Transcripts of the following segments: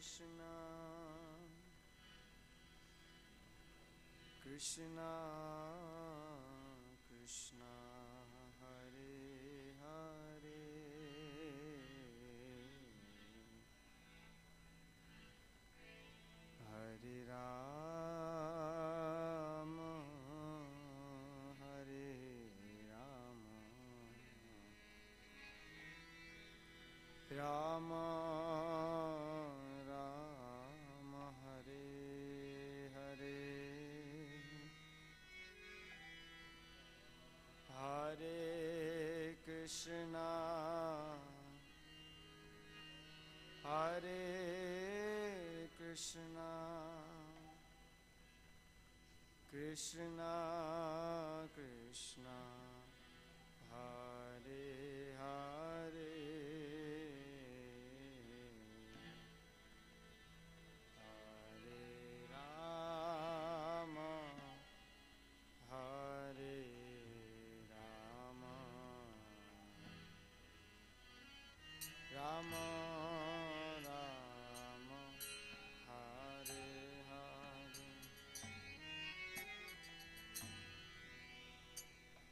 Krishna Krishna Hare Hare Hare Rama Hare Rama Rama Rama Hare Hare Hare Krishna Hare Krishna Krishna Krishna Hare Hare Hare Rama Hare Rama Rama Rama Hare Hare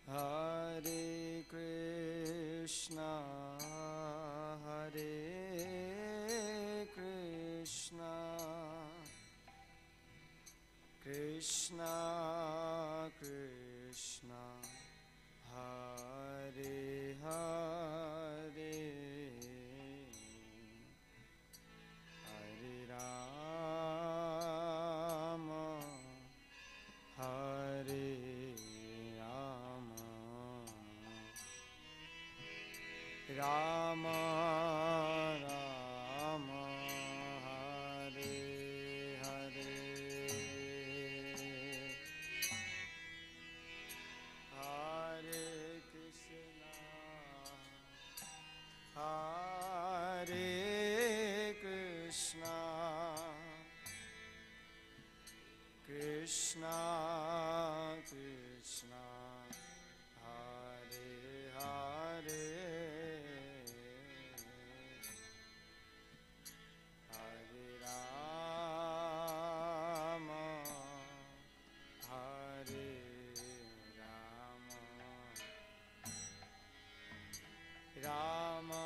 Hare Krishna Hare Krishna Krishna Krishna Hare Hare Hare Rama Hare Rama Rama Rama Hare Hare Hare Krishna Hare Krishna Krishna Krishna Hare Hare Hare Rama Hare Rama Rama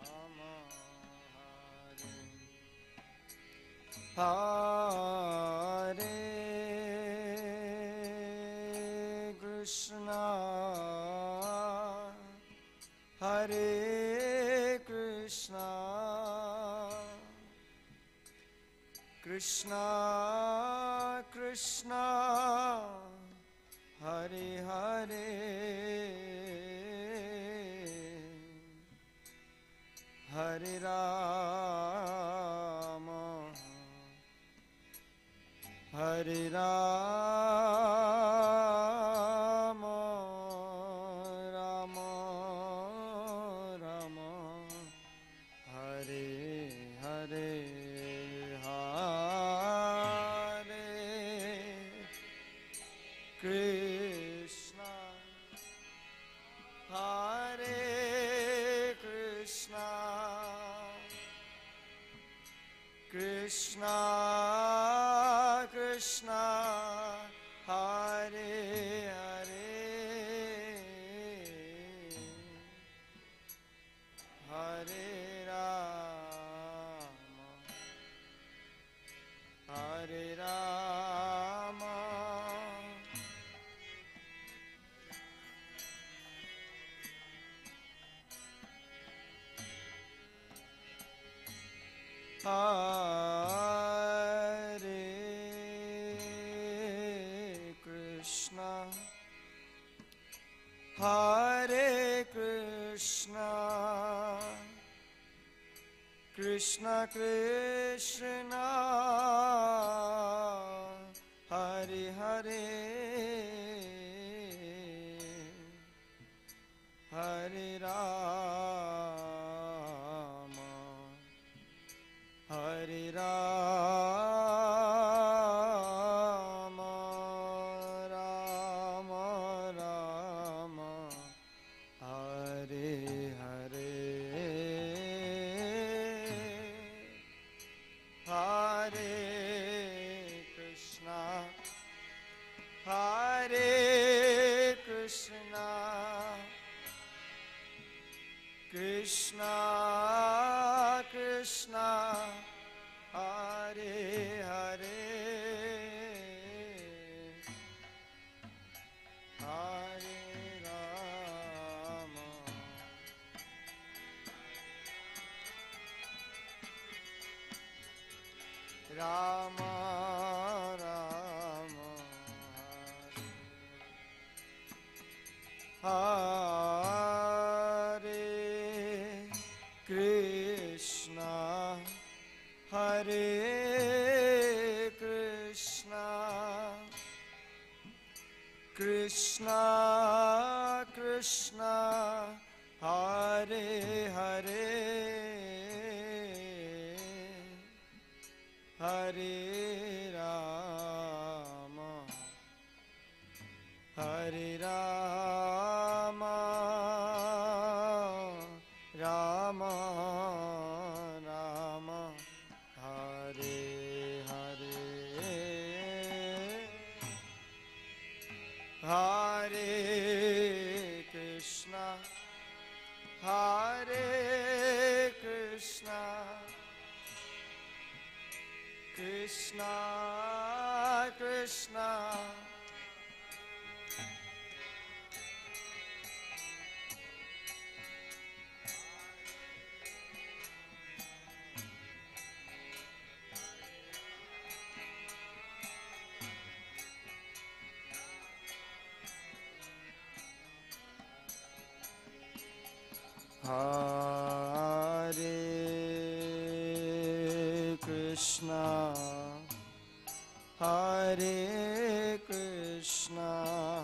Rama Hare Krishna Hare Krishna Krishna Krishna Hare Hare Hare Rama Hare Rama Rama Rama Hare Hare Hare Krishna Hare Krishna Krishna Krishna Hare Hare Hare Rama Hare Rama Hare Krishna Hare Krishna Krishna Krishna Hare Hare Hare Rama Hare Rama Rama Rama Hare Hare Krishna Krishna Hare Hare Hare Rama Rama Rama Hare Krishna Hare Krishna Krishna Krishna Hare Hare Hare Rama Hare Rama Rama Rama Hare Hare Hare Krishna Hare Krishna Krishna Krishna Hare Krishna Hare Krishna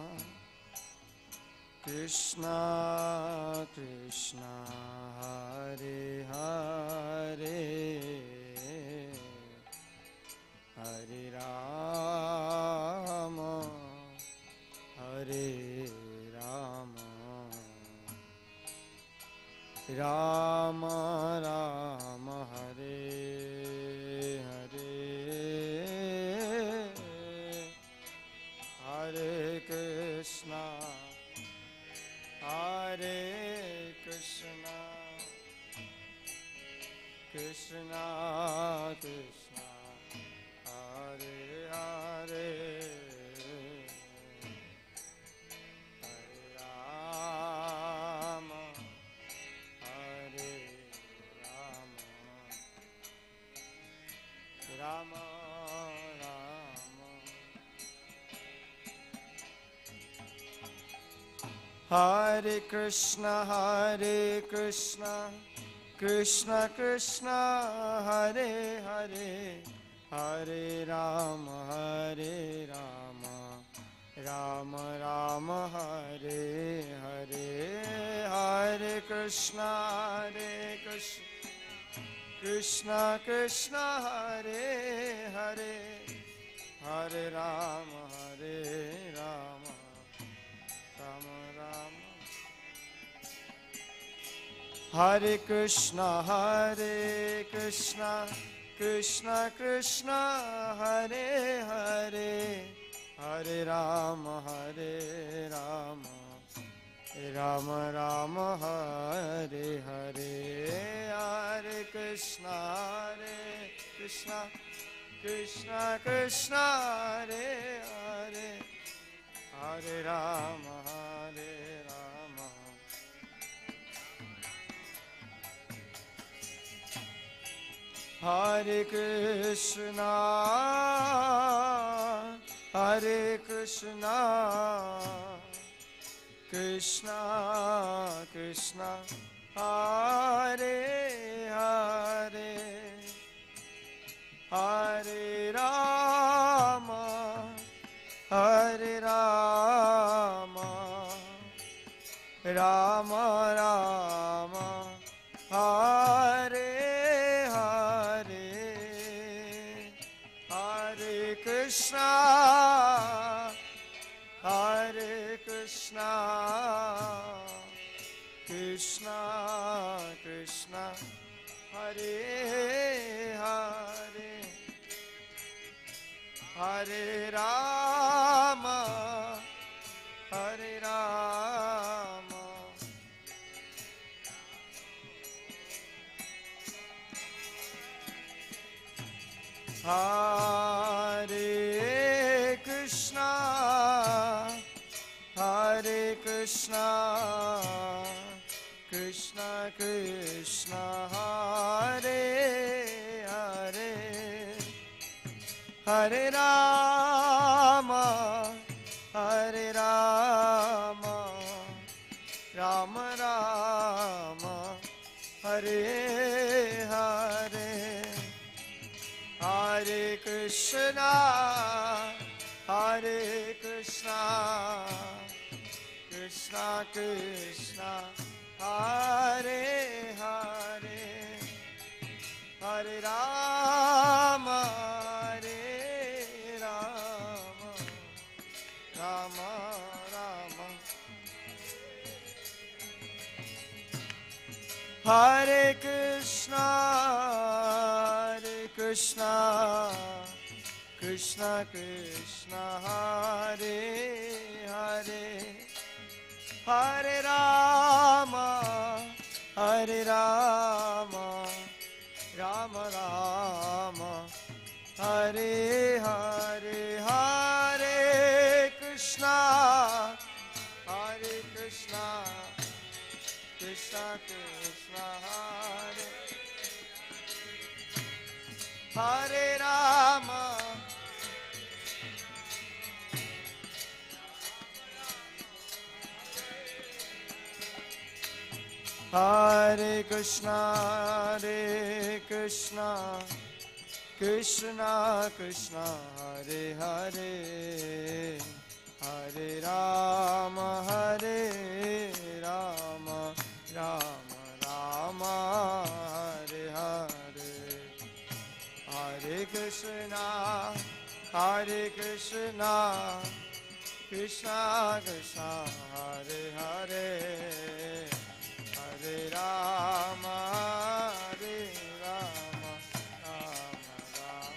Krishna Krishna Hare Hare Hare Rama Hare Rama Rama Rama Hare Hare Hare Krishna Hare Krishna Krishna Krishna Hare Hare Hare Rama Hare Rama Rama Rama Hare Krishna Krishna Krishna Hare Hare Hare Rama Rama Rama Hare Hare Hare Krishna Krishna Krishna Hare Hare Hare Rama Rama Rama Hare Krishna Krishna Krishna Hare Hare Hare Rama Rama Rama Hare Hare Hare Krishna Krishna Krishna Hare Hare Hare Rama Hare Krishna Krishna Krishna Hare Hare Hare Rama Rama Rama Hare Hare Hare Krishna Krishna Krishna Hare Hare Hare Rama Hare Krishna, Hare Krishna, Krishna Krishna, Hare Hare, Hare Rama, Hare Rama, Rama Rama, Hare Hare, Hare Krishna, Hare Krishna, Krishna Krishna, Hare Hare, Hare Rama, Hare Rama, Rama Rama, Hare Krishna, Hare Krishna, Krishna Krishna, Hare Hare, Hare Rama, Hare Rama, Rama Rama, Hare Hare, Hare Krishna, Hare Krishna, Krishna Krishna, Hare Rama, Hare Krishna, Hare Krishna, Krishna Krishna, Hare Hare, Hare Rama, Hare Rama, Rama Rama, Hare Hare, Hare Krishna, Hare Krishna, Krishna Krishna, Hare Hare, Hare Rama, Hare Rama, Rama Rama,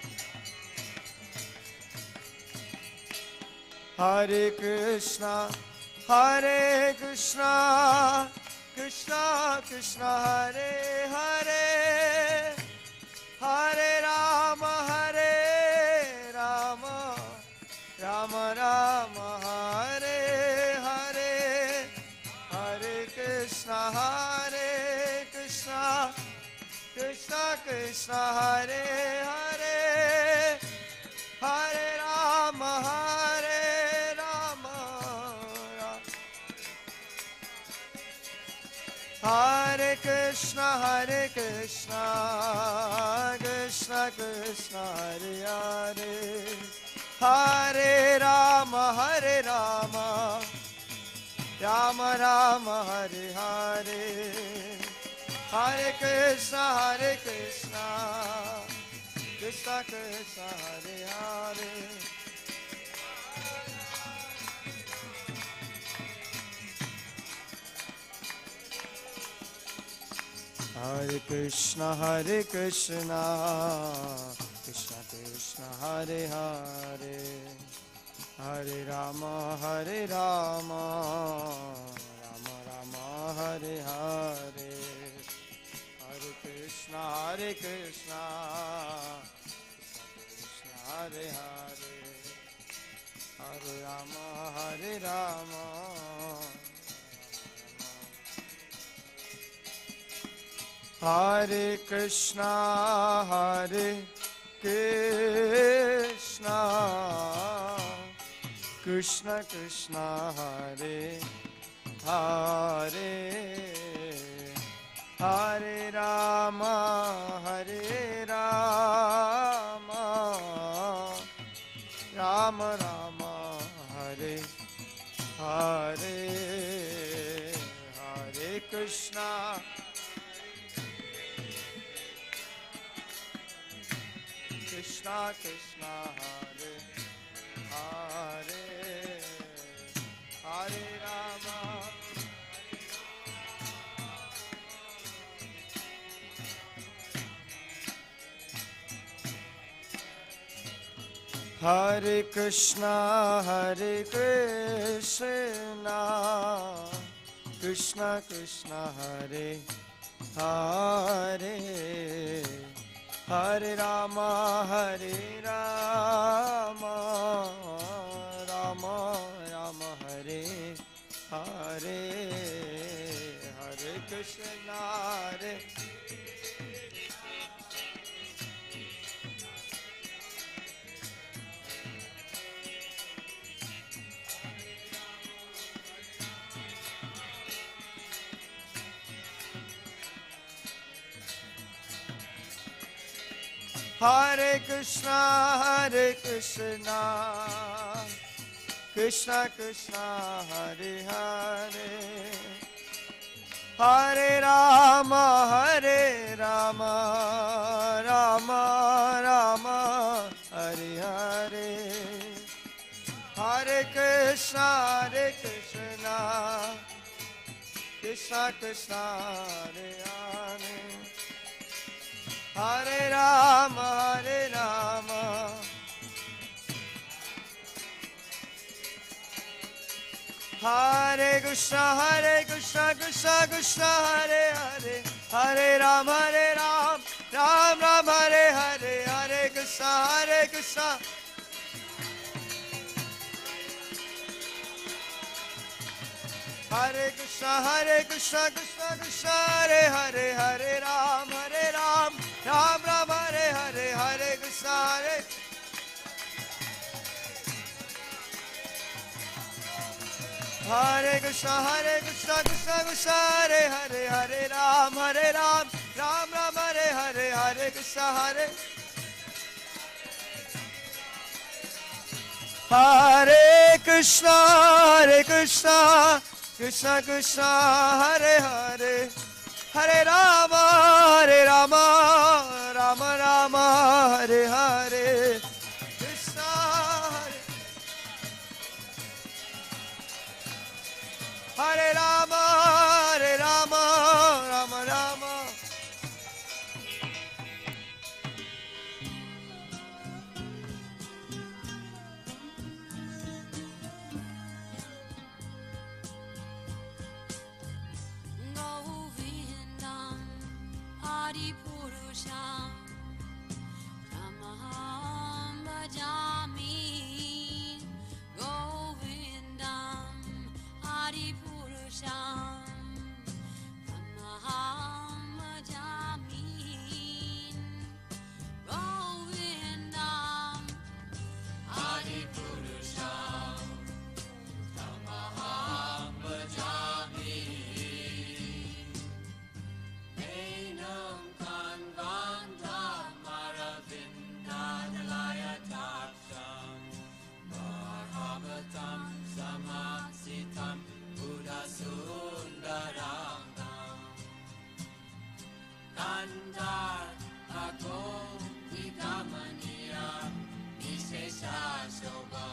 Hare Krishna, Hare Krishna, Krishna Krishna, Hare Hare, Hare Rama, Hare Rama, Rama Rama, Hare Hare, Hare Krishna, Hare Krishna, Krishna Krishna, Hare Hare, Hare Rama, Hare Rama, Hare Krishna, Hare Krishna, Krishna Krishna, Hare Hare, Hare Rama, Hare Rama, Rama Rama, Hare Hare, Hare Krishna, Hare Krishna, Krishna Krishna, Hare Hare, Hare Krishna, Hare Krishna, Krishna Krishna, Hare Hare, Hare Rama, Hare Rama, Rama Rama, Hare Hare, Hare Krishna, Hare Krishna, Krishna Krishna, Hare Hare, Hare Rama, Hare Rama, Hare Krishna, Hare Krishna, Krishna Krishna, Hare Hare, Hare Rama, Hare Rama, Rama Rama, Hare Hare, Hare Krishna, Krishna Krishna, Hare Hare, Hare Rama, Hare Krishna, Hare Krishna, Krishna Krishna, Hare Hare, Hare Rama, Hare Rama, Rama Rama, Hare Hare, Hare Krishna, Hare Hare Krishna, Hare Krishna, Krishna Krishna, Hare Hare, Hare Rama, Hare Rama, Rama Rama, Hare Hare, Hare Krishna, Hare Krishna, Krishna Krishna, Hare Hare, Hare Rama, Hare Rama, Hare Krishna, Krishna Krishna, Hare Hare, Hare Ram, Ram Ram, Hare Hare, Hare Krishna, Hare Krishna, Krishna Krishna, Hare Hare, Hare Ram, Ram Ram, Hare Hare, Hare Krishna, Hare Krishna, Krishna Krishna, Hare Hare, Hare Ram, Ram Ram, Hare Hare, Hare Krishna, Hare Krishna, Krishna Krishna, Hare Hare, Hare Rama, Rama Rama, Hare Hare, Krishna Hare Rama, Rama Rama. Govindam Adipurusham Tamaham Bhajami. Govindam Adipurusham Tamaham Bhajami. Govindam Adipurusham Tamaham Bhajami. Enam Kanvandam Maravindadalaya Taksham Bhagavatam Samasitam Buddhasundaram Kandar Agom Vikamaniya Vishesha Shobha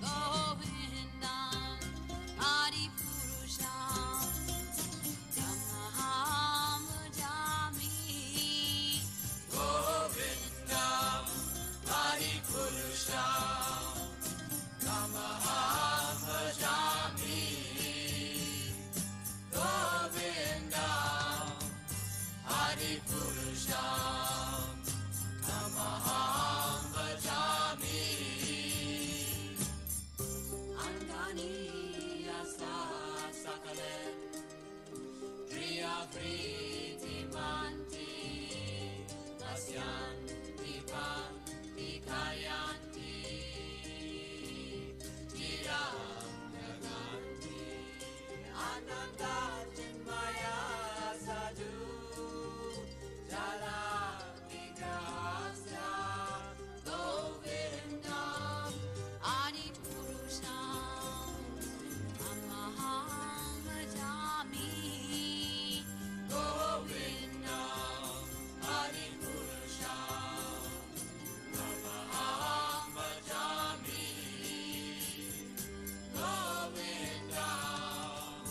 Govindam Adipurusham Tamaham Bhajami. Govindam Adipurusham Tamaham Bhajami. Govindam Adipurusham Tamaham Bhajami. Andani Asa Sakalen Priya Priti Manti Asyan Dipan Dikayanti Tiram Naganti Ananda Chinmaya Sadhu Jala Vigrahasya Govindam Adipurusham Tamaham Bhajami. Govindam Adipurusham Tamaham Bhajami. Govindam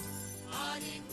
Adipurusham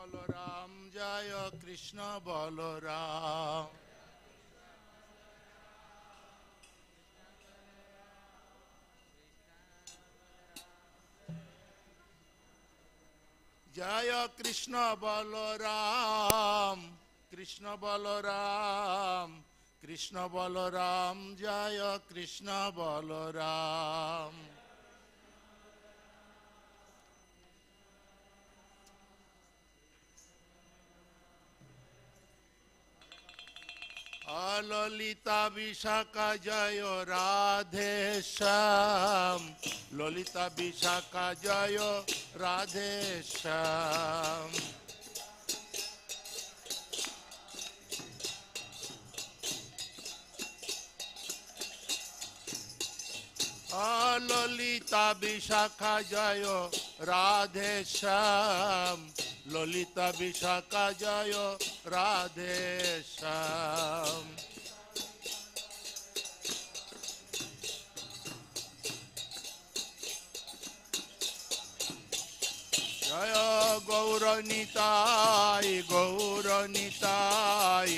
Balaram জয় কৃষ্ণ বলরাম জয় কৃষ্ণ বলরাম কৃষ্ণ বলরাম কৃষ্ণ বলরাম জয় কৃষ্ণ বলরাম ললিতা বিশাখা জয় রাধে শ্যাম ললিতা বিশাখা জয় রাধে শ্যাম ললিতা বিশাখা জয় রাধে শ্যাম ললিতা বিশাখা জয় রাধে শ্যাম জয় গৌরনিতাই গৌরনিতাই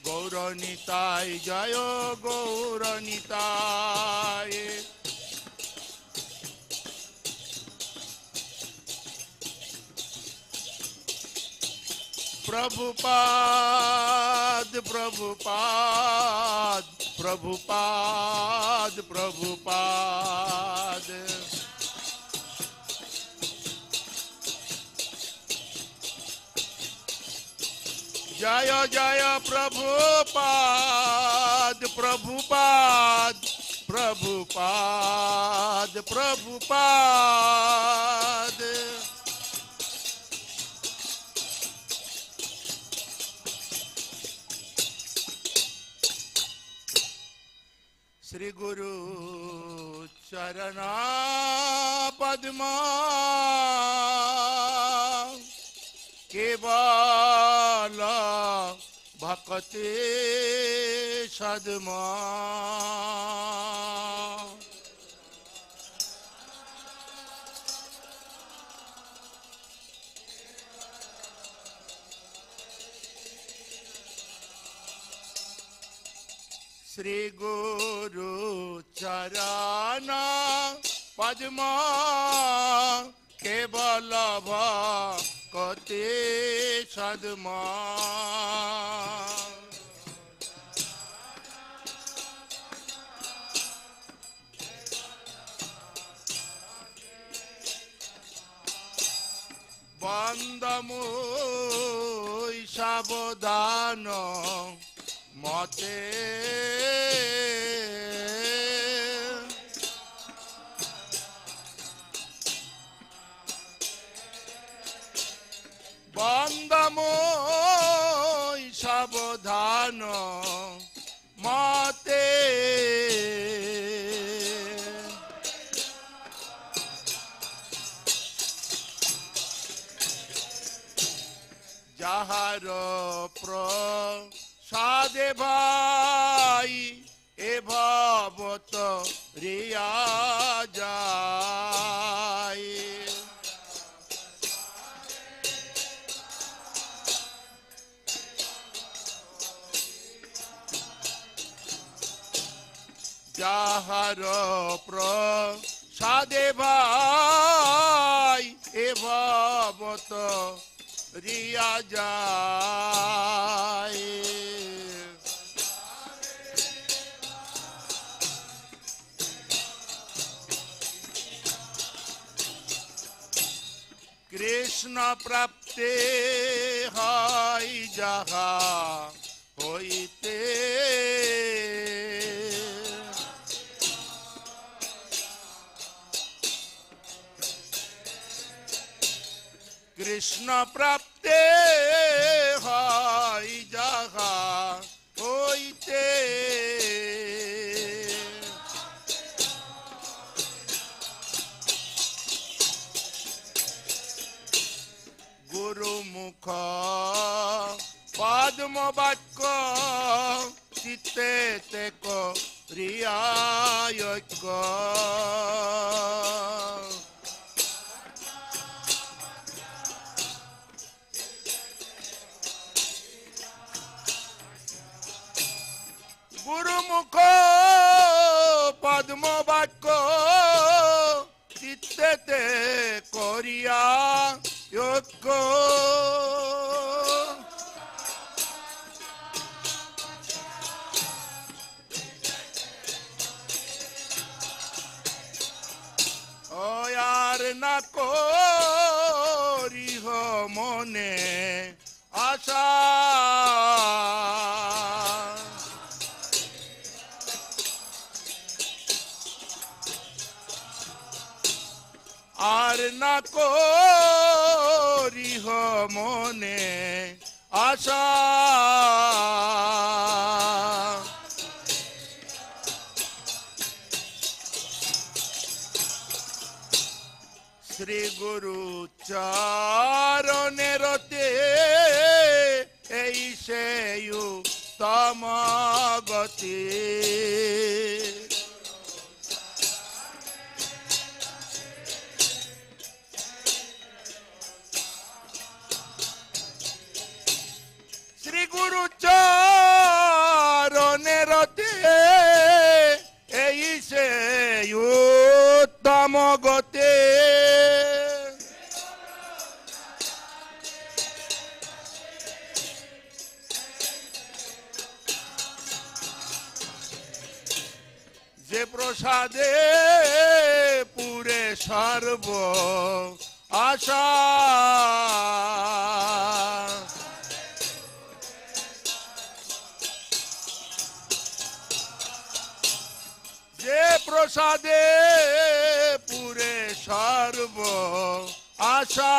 গৌরনিতাই জয় গৌরনিতাই प्रभुपाद प्रभुपाद प्रभुपाद प्रभुपाद जय जय प्रभुपाद प्रभुपाद प्रभुपाद प्रभुपाद श्री गुरु चरणा पद्मा केवल भक्ति सद्मा श्री गुरु चरण पद्मा केवल भक्ति सद्मा बंदमु सावधान मते বন্দময় সাবধান মতে যাহার প্রসাদে ভাই এ ভবত রিয়া যায় যাহার প্রসাদে ভাই এ ভবত রিয়া যায় কৃষ্ণ প্রাপ্তে হয় যাহা হইতে কৃষ্ণ প্রাপ্তে হয় যাহা হইতে গুরুমুখ পদ্ম বাক্য চিত্তে তেক রিয়ায়ক পক্ষ আর না করিহ মনে আশা আর না করিহ মনে আশা শ্রী গুরু চরণে রতে এই সেই উত্তম গতি শ্রী গুরু চরণে রতে এই সেই উত্তম গতি যে প্রসাদে পুরে সর্ব আশা যে প্রসাদে পুরে সর্ব আশা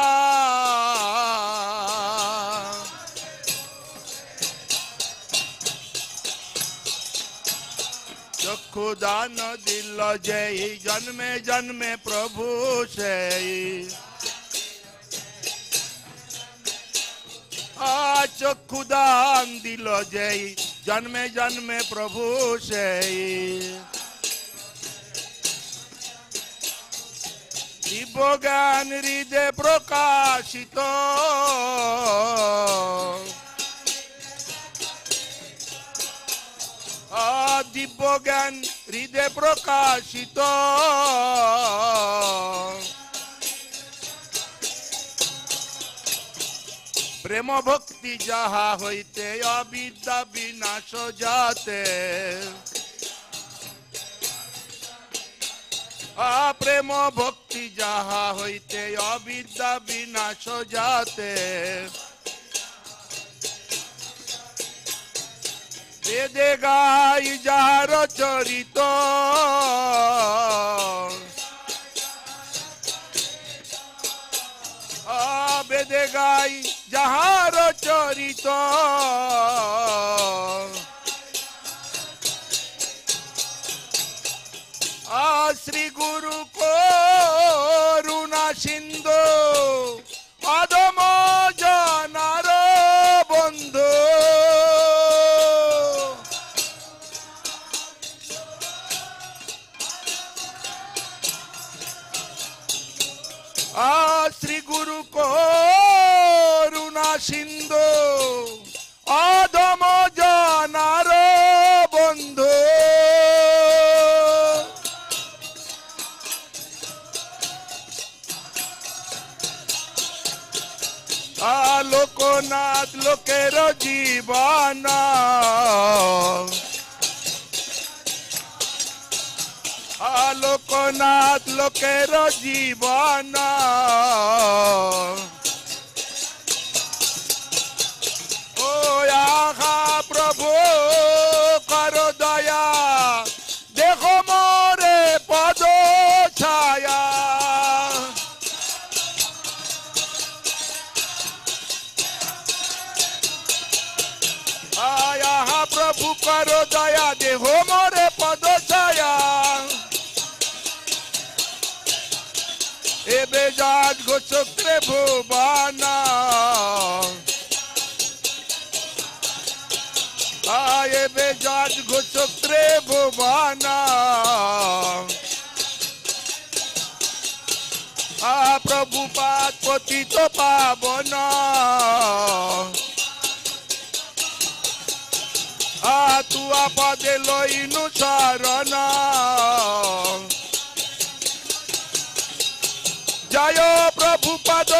চক্ষু দান দিল যেই জন্মে জন্মে প্রভু সেই চক্ষু দান দিল যেই জন্মে জন্মে প্রভু সেই দিব্য জ্ঞান হৃদে প্রকাশিত দিব্য জ্ঞান হৃদে প্রকাশিত প্রেম ভক্তি যাহা হইতে অবিদ্যা বিনাশ যাতে প্রেম ভক্তি যাহা হইতে অবিদ্যা বিনাশ যাতে বেদে গাই যাহার চরিত বেদে গাই যাহার চরিত শ্রী গুরু করুণা সিন্ধু অধম জনার বন্ধু শ্রী গুরু করুণা সিন্ধু অধম জনার বন্ধু লোকনাথ লোকের জীবন লোকনাথ লোকের জীবন ও আহা প্রভু কর দয়া দেখো মোরে পদ ছায়া প্রভু কর দয়া দেহ মোরে পদ ছায়া এবে যাজ গোচক্রে ভুবনা এবে যাজ গোচক্রে ভুবনা প্রভু পাদ পতিত পাবনা তু আপদে লইনু শরণ জয় প্রভু পদ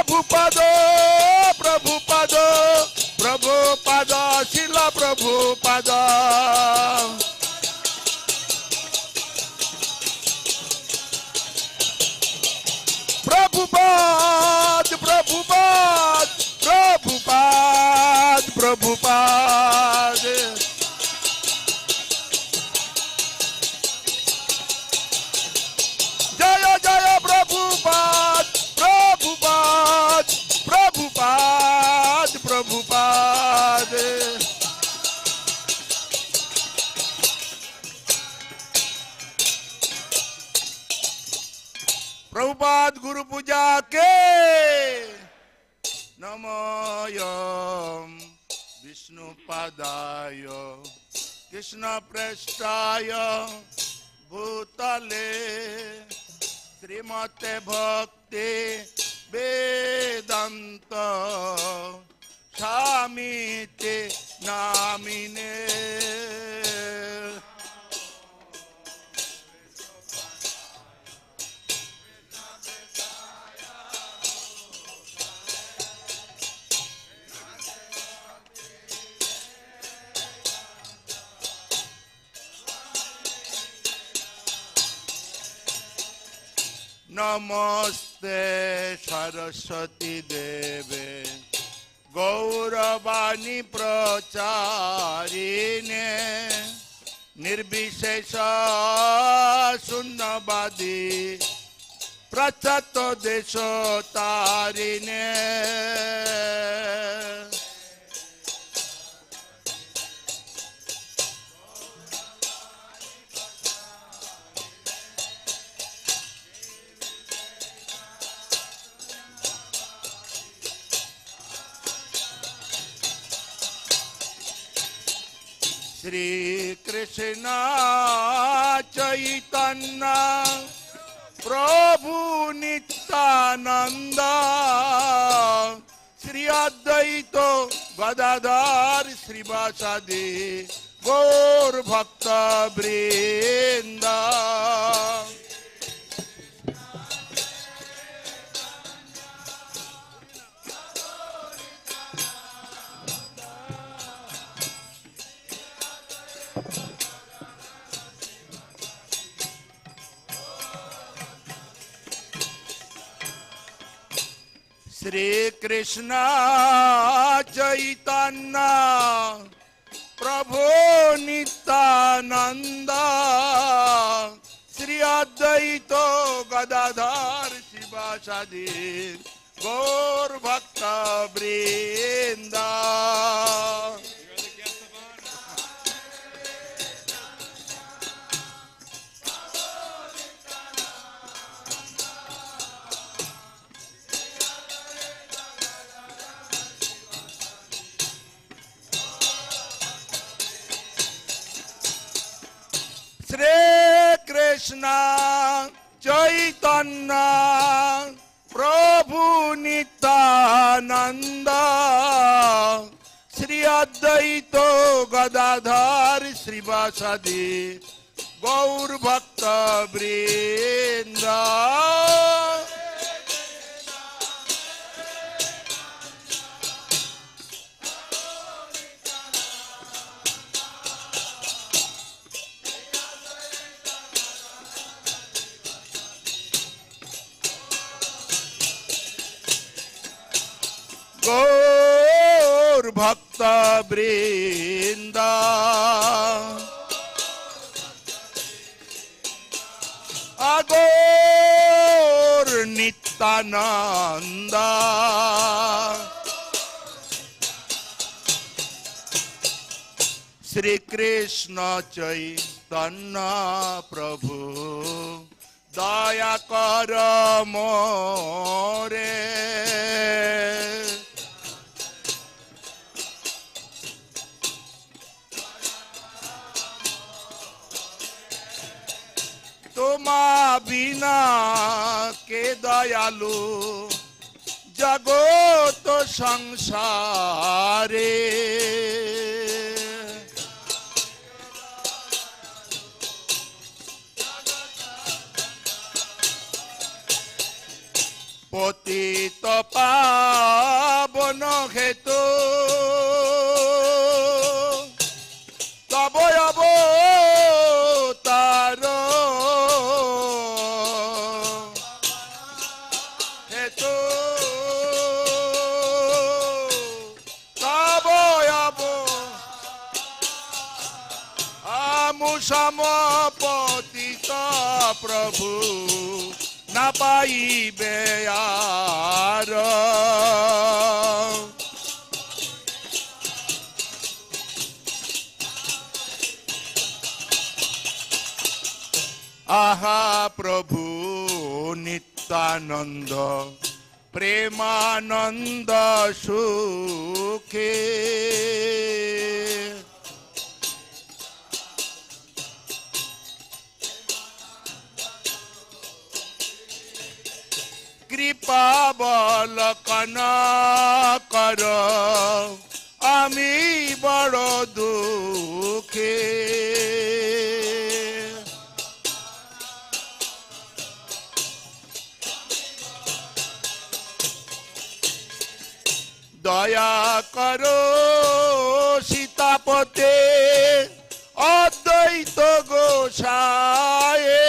प्रभुपद प्रभुपद प्रभुपद शिल प्रभुपद प्रभुपाद प्रभुपाद प्रभुपाद प्रभुपाद जय जय प्रभुपाद प्रभुपाद प्रभुपाद प्रभुपाद प्रभुपाद गुरु पूजा के नमोयम विष्णु पादाय कृष्ण पृष्ठाय भूतले श्रीमते भक्ति वेदांत स्वामीते नामिने नमस्ते सरस्वती देवे गौरवाणी प्रचारिणे निर्विशेष शून्यवादी प्रचत देश तारिणे श्री कृष्ण चैतन्य प्रभु नित्यानंद श्री अद्वैत गदाधर श्रीवासादि गौर भक्त वृंद श्री कृष्ण चैतन्य प्रभु नित्यानंद श्री अद्वैत गदाधर शिवासादि गौर भक्त वृंद श्री कृष्ण चैतन्य प्रभु नित्यानंद श्री अद्वैत गदाधर श्रीवासादि गौर भक्त वृंद गौर भक्त वृंद अगौर नित्यानंद श्री कृष्ण चैतन्य प्रभु दया कर मोरे तुमा बिना के दयालु जगत संसारे পতিত পাবন হেতু তব অবতার হেতু তব আমু সমপতিত প্রভু না পাইবে আর আহা প্রভু নিত্যানন্দ প্রেমানন্দ সুখে কৃপা বলকন কর আমি বড় দুঃখে দয়া করো সীতাপতে অদ্বৈত গোসায়ে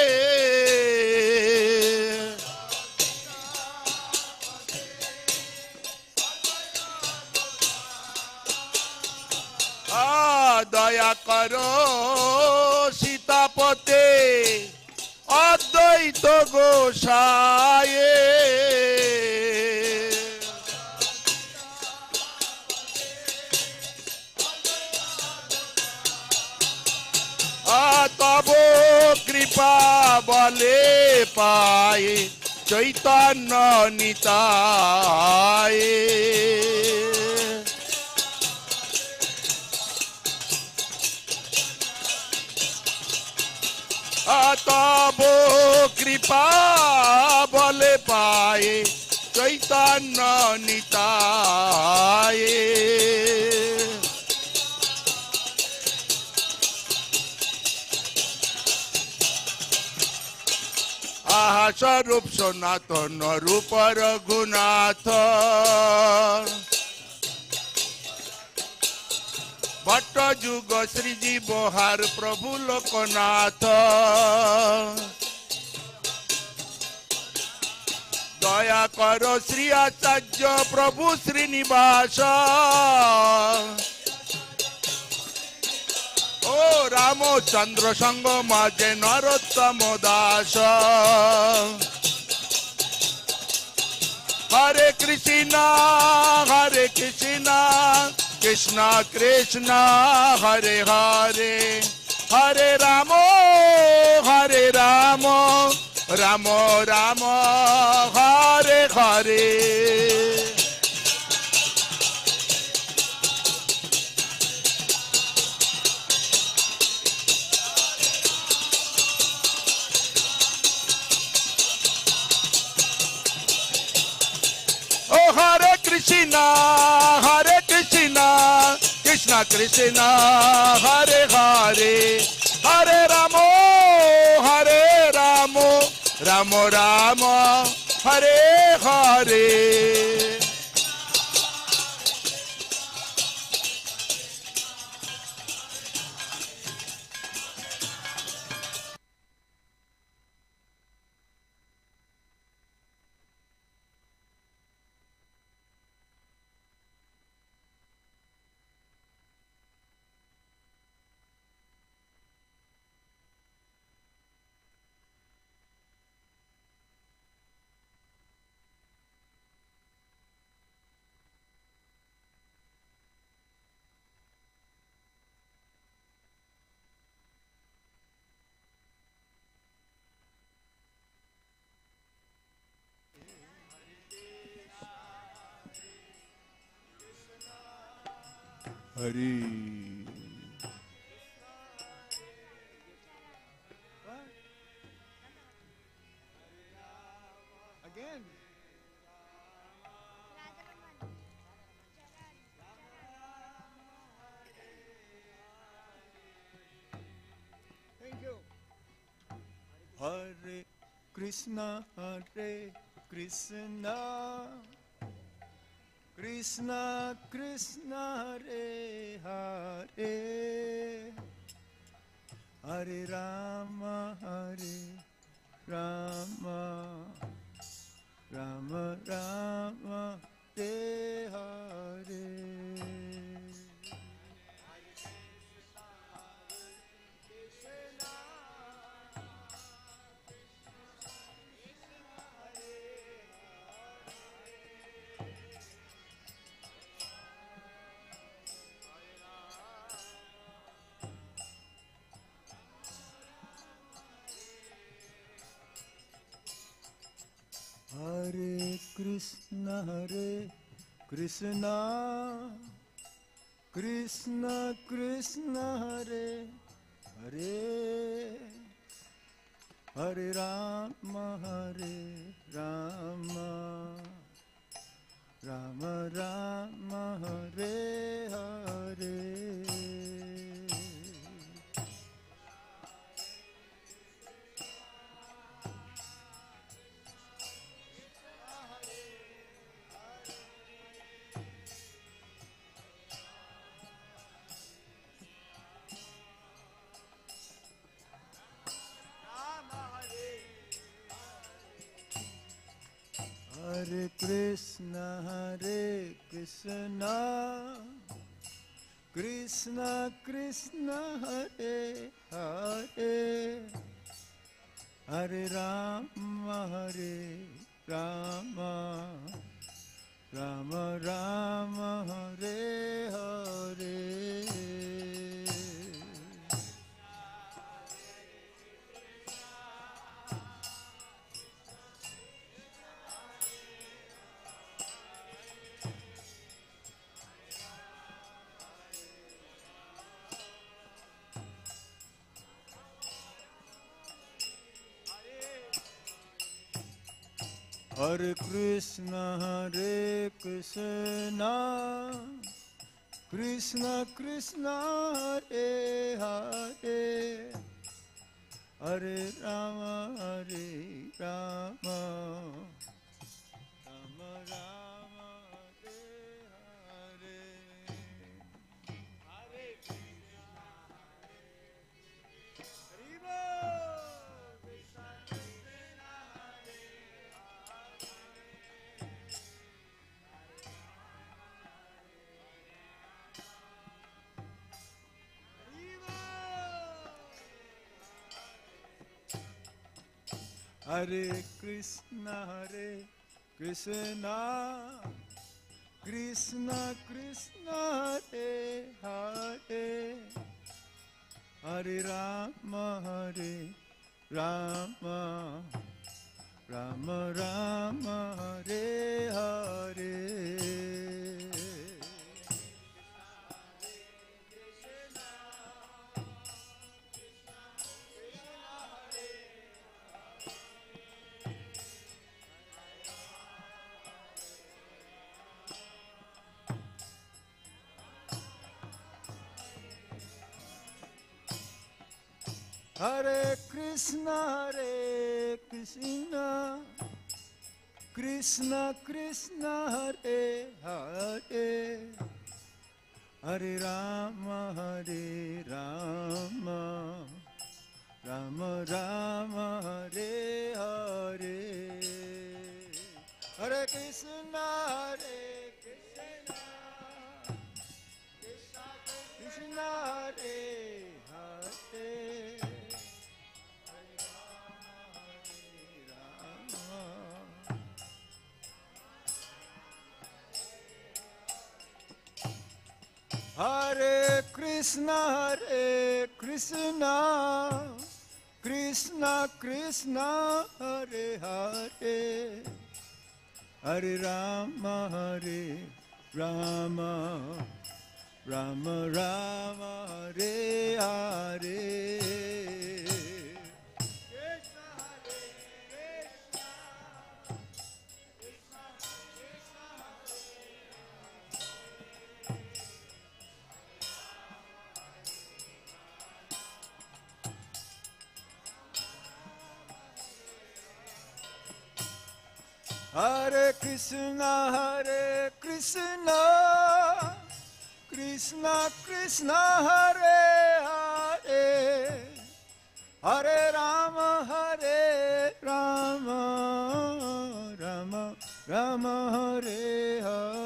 দয়া করো সীতাপতে অদ্বৈত গোসায়ে তব কৃপা বলে পায়ে চৈতন্য নিতায়ে তব কৃপা বলে পায়ে চৈতন্য নিতায়ে আহা স্বরূপ সনাতন রূপ রঘুনাথ ভট্ট যুগ শ্রীজীবহার প্রভু লোকনাথ দয়া কর শ্রী আচার্য প্রভু শ্রীনিবাস ও রামচন্দ্র সঙ্গ মাঝে নরোত্তম দাস হরে Krishna Krishna Krishna Hare Hare Hare Ram Ram Ram Hare Hare Hare Krishna, Krishna Krishna, Hare Hare, Hare Ramo, Ramo Ramo, Hare Hare. Hari. Again. Thank you. Hare Krishna, Krishna, Krishna Krishna Hare Hare, Hare Rama Hare Rama, Rama Rama Hare Hare. Hare Krishna, Krishna Krishna Hare Hare, Hare Rama Hare Rama, Rama Rama Hare Hare. Hare Krishna, Krishna Krishna Hare Hare, Hare Rama Hare Rama, Rama Rama Hare Hare. Hare Krishna, Krishna Krishna Hare Hare, Hare Rama Rama, Rama Rama Hare Hare. Hare Krishna, Hare Krishna, Krishna Hare Krishna, Krishna Krishna Hare Hare, Hare Rama Rama, Rama Rama Hare Hare. Hare Krishna, Krishna Krishna Hare Hare, Hare Rama Rama, Rama Rama Hare Hare. Hare Krishna, Krishna Krishna Hare Hare, Hare Krishna, Krishna Krishna Hare Hare, Hare Rama Rama, Rama Rama Hare Hare. Hare Krishna, Krishna Krishna Hare Hare, Hare Rama, Rama Rama Hare Hare.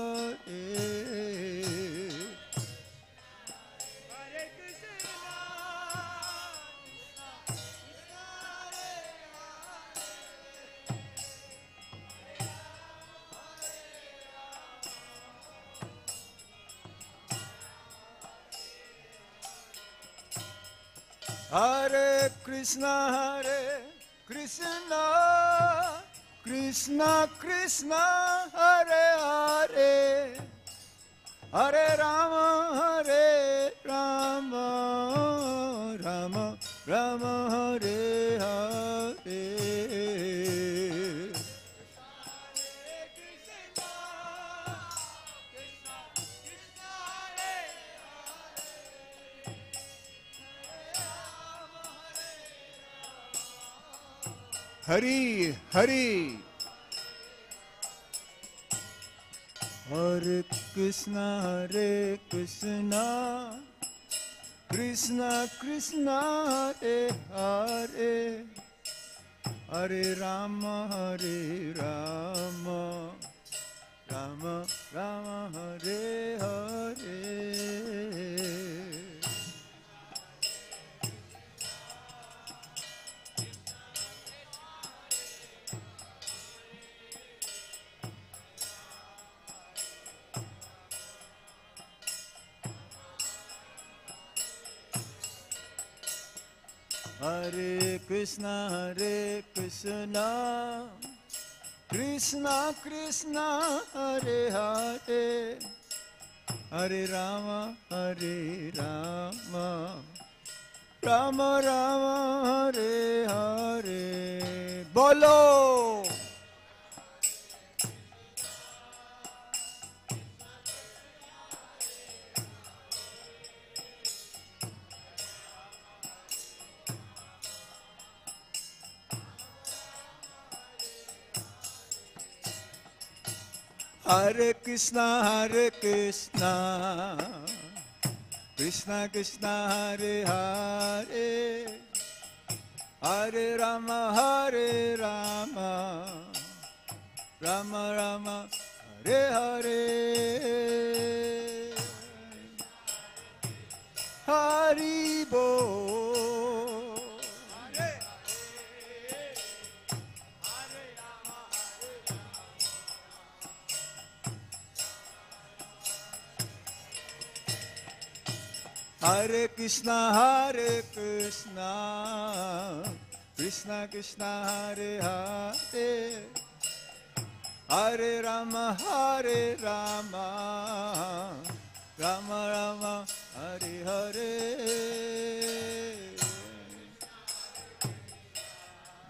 Hare Krishna, Hare Krishna, Krishna Krishna Hare Hare, Hare Rama, Rama Rama Hare Hare. Hari Hari. Hare Krishna, Krishna Krishna Hare Hare, Hare Rama, Rama Rama Hare Hare. Hare Krishna, Krishna Krishna Hare Hare, Hare Rama, Rama Rama Hare Hare. Bolo. Hare Krishna, Krishna Krishna Hare Hare, Hare Rama, Rama Rama Hare Hare. Hari Bol. Hare Krishna, Krishna Krishna Hare Hare, Hare Rama, Rama Rama Hare Hare.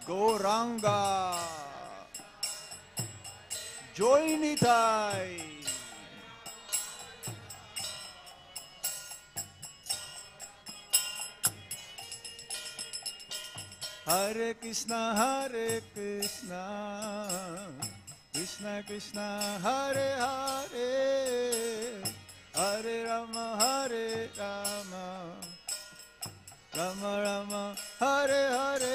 Gauranga Joinitai. Hare Krishna, Krishna Krishna Hare Hare, Hare Rama, Rama Rama Hare Hare.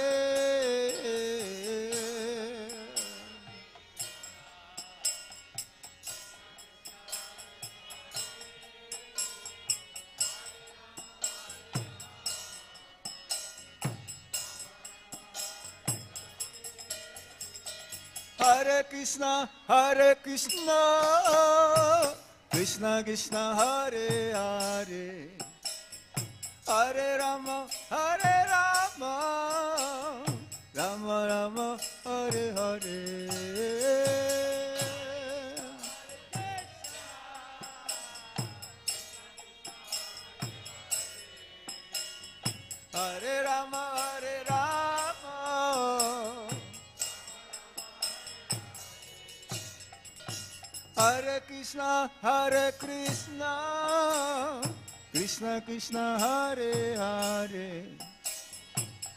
Hare Krishna, Krishna Krishna Hare Hare, Hare Rama, Rama Rama Hare Hare. Hare Rama, Hare Krishna, Krishna Krishna Hare Hare,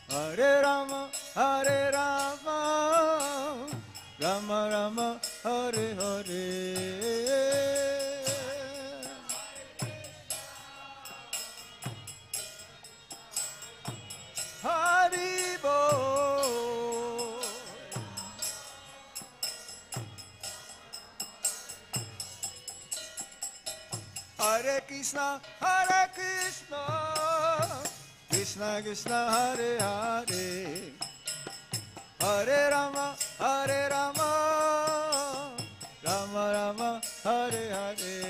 Hare Rama, Rama Rama Hare Hare. Hari Bol. Hare Krishna, Krishna Krishna, Hare Hare, Hare Rama, Rama Rama, Hare Hare.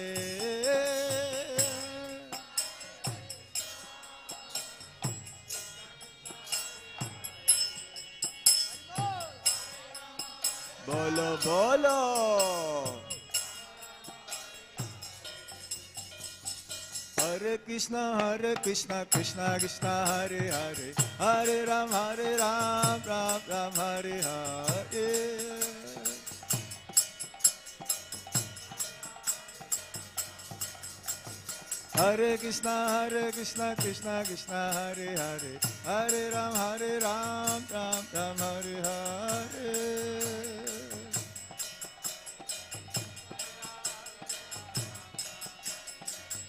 Bolo bolo. Hare Krishna, Krishna Krishna, Hare Hare, Hare Ram, Ram Ram, Hare Hare. Hare Krishna, Krishna Krishna, Hare Hare, Hare Ram, Ram Ram, Hare Hare.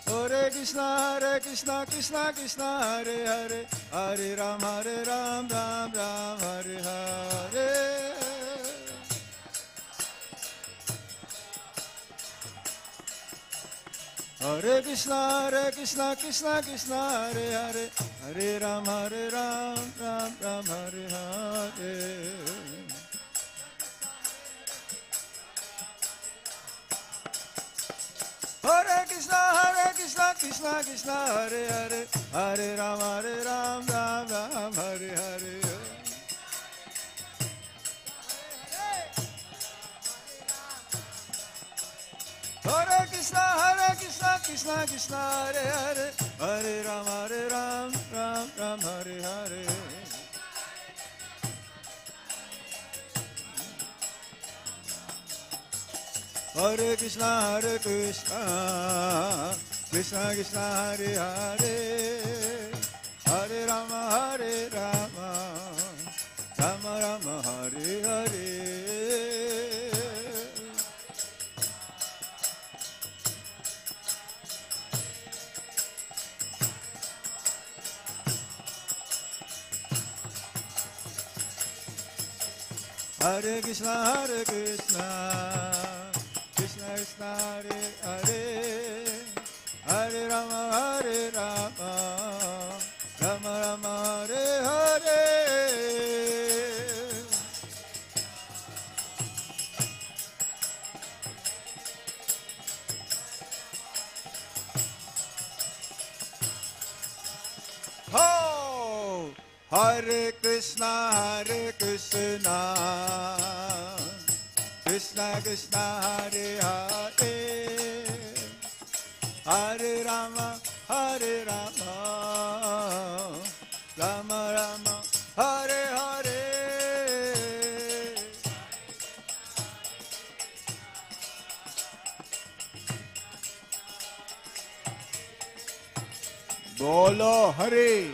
Hare Krishna, Krishna Krishna, Hare Hare, Hare Ram, Ram Ram, Hare Hare. Hare Krishna, Krishna Krishna, Hare Hare, Hare Ram, Ram Ram, Hare Hare. Hare Krishna, Krishna Krishna, Hare Hare, Hare Ram, Ram Ram, Hare Hare. Hare Krishna, Krishna, Hare Hare, Hare Ram, Ram, Hare Hare. Hare Krishna, Krishna Krishna, Hare Hare, Hare Rama, Rama Rama, Hare Hare. Hare Krishna, Krishna Krishna, Hare Hare, Hare Rama, Rama Rama, Hare Hare. Ho! Hare Krishna, Krishna Krishna, Hare Hare, Hare Rama, Rama Rama, Hare Hare. Bolo Hare.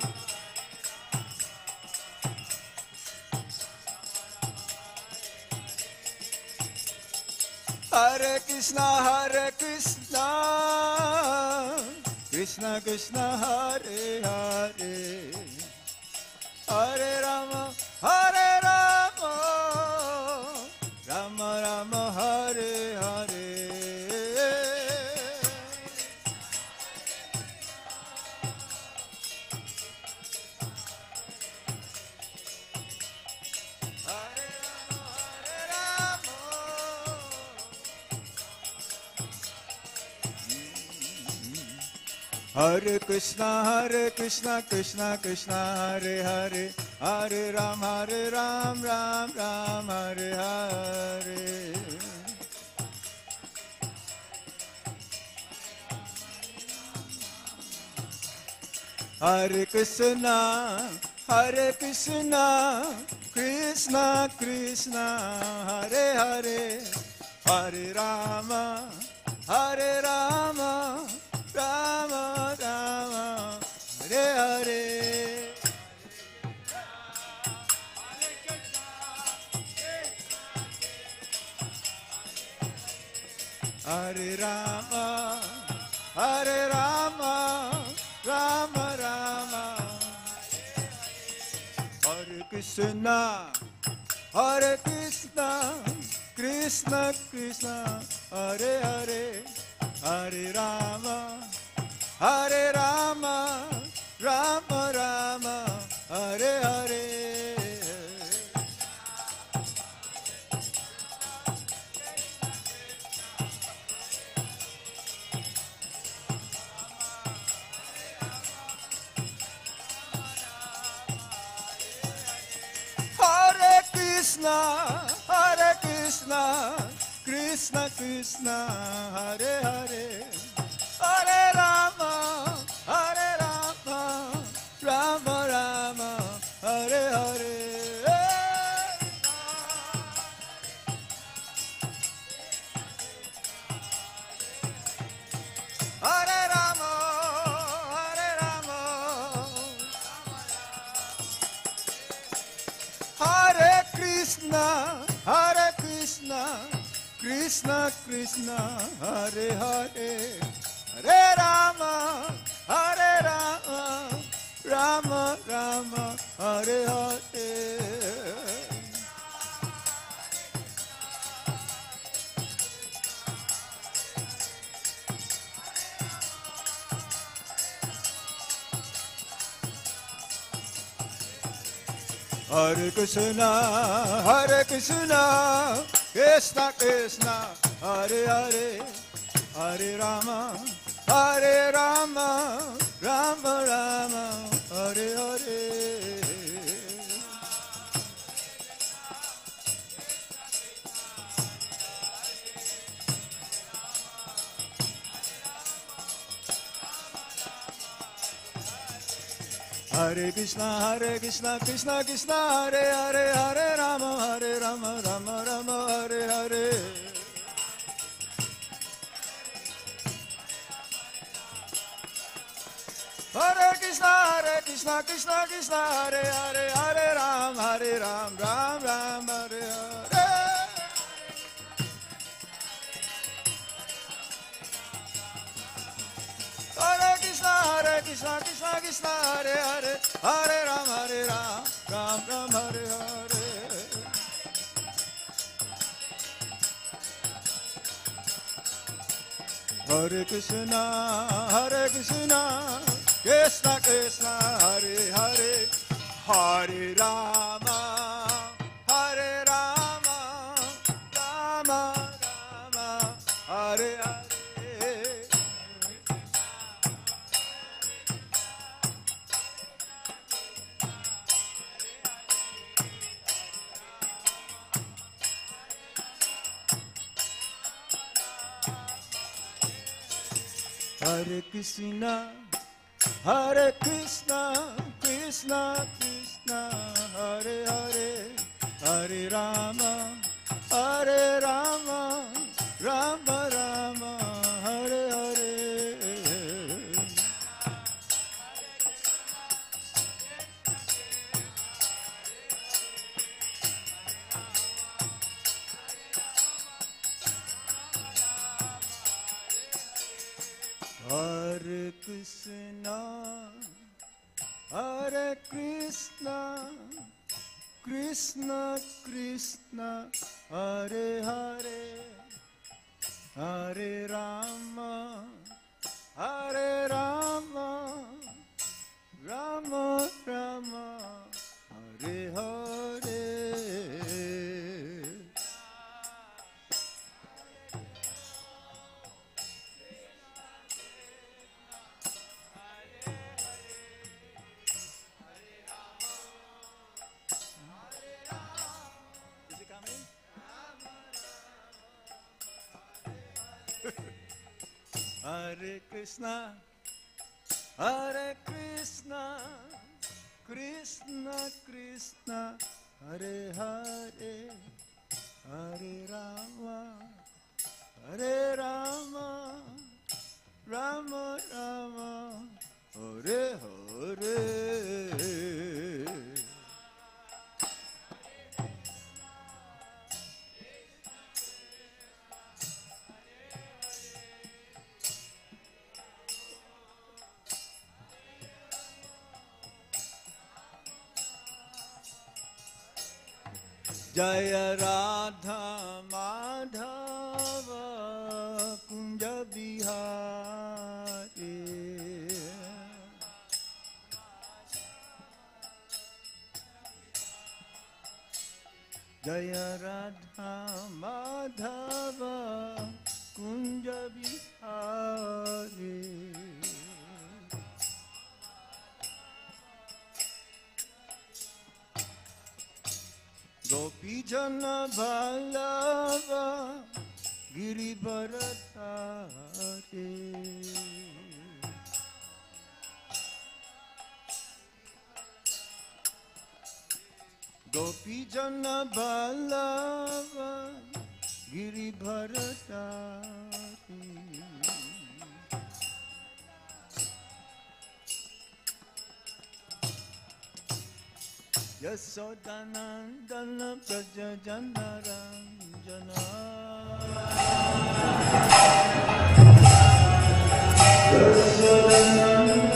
Hare Krishna, Krishna Krishna, Hare Hare, Hare Rama, Rama Rama, Hare Hare. Hare Krishna, Krishna Krishna, Hare Hare, Hare Ram, Ram Ram, Hare Hare. Hare Krishna, Krishna Krishna, Hare Hare, Hare Rama, Rama Rama, Hare Hare. Hare Rama, Hare Rama, Rama Rama, Hare Krishna, Hare Krishna, Krishna Krishna, Hare Hare, Hare Rama, Hare Rama, Rama Rama, Hare Hare. Hare Krishna, Hare Krishna, Krishna Krishna, Hare Hare, Hare Rama, Hare Rama, Rama Rama, Hare Hare. Hare Rama, Hare Rama, Hare Krishna, Hare Krishna, Krishna Krishna, Hare Hare, Hare Rama, Hare Rama, Rama Rama, Hare Hare. Hare Krishna, Krishna Krishna, Hare Hare, Hare Rama, Hare Rama, Rama Rama, Hare Hare. Hare Krishna, Krishna Krishna, Hare Hare, Hare Rama, Rama Rama, Hare Hare. Hare Krishna, Krishna Krishna, Hare Hare, Hare Ram, Ram Ram, Hare Hare. Hare Krishna, Krishna Krishna, Hare Hare, Hare Ram, Ram Ram, Hare Hare. Hare Krishna, Krishna Krishna, Hare Hare, Hare Rama, Hare Rama, Rama Rama, Hare Hare. Hare Krishna, Krishna Krishna, Hare Hare, Hare Rama, Rama Rama, Hare Hare. Hare Krishna, Krishna Krishna, Hare Hare, Hare Rama, Rama Rama, Hare Hare. Hare Krishna, Krishna Krishna, Hare Hare, Hare Rama, Rama Rama, Hare Hare. Jaya Radha Madhava Kunja Bihari. Jaya Radha Madhava Kunja Bihari. Gopi Jana Vallabha Giribharatari. Gopi Jana Vallabha Giribharatari. Yasodhanandana Praja Jana Ranjana. Yasodhanandana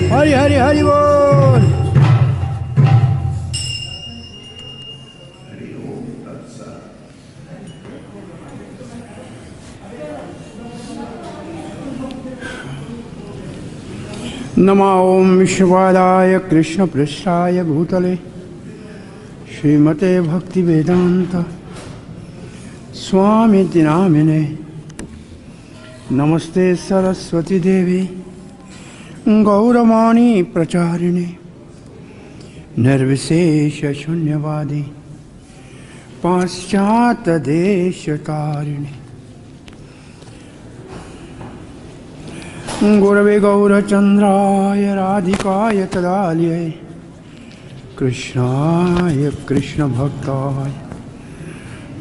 Hari Hari Hari बोल। नमो ओम विश्वपादाय कृष्ण पृष्ठाय भूतले श्रीमते भक्ति वेदांत स्वामिति नामिने नमस्ते सरस्वती देवी गौरवाणी प्रचारिणे निर्विशेष शून्यवादी पाश्चात्य देशतारिणे गुरवे गौरचंद्राय राधिकाय तदालये कृष्णाय कृष्ण भक्ताय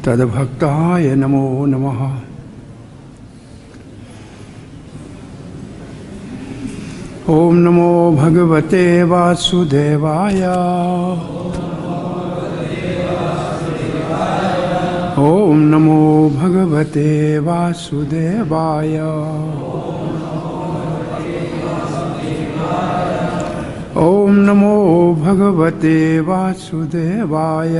तद्भक्ताय नमो नमः। ओम नमो भगवते वासुदेवाय ओम नमो भगवते वासुदेवाय ओम नमो भगवते वासुदेवाय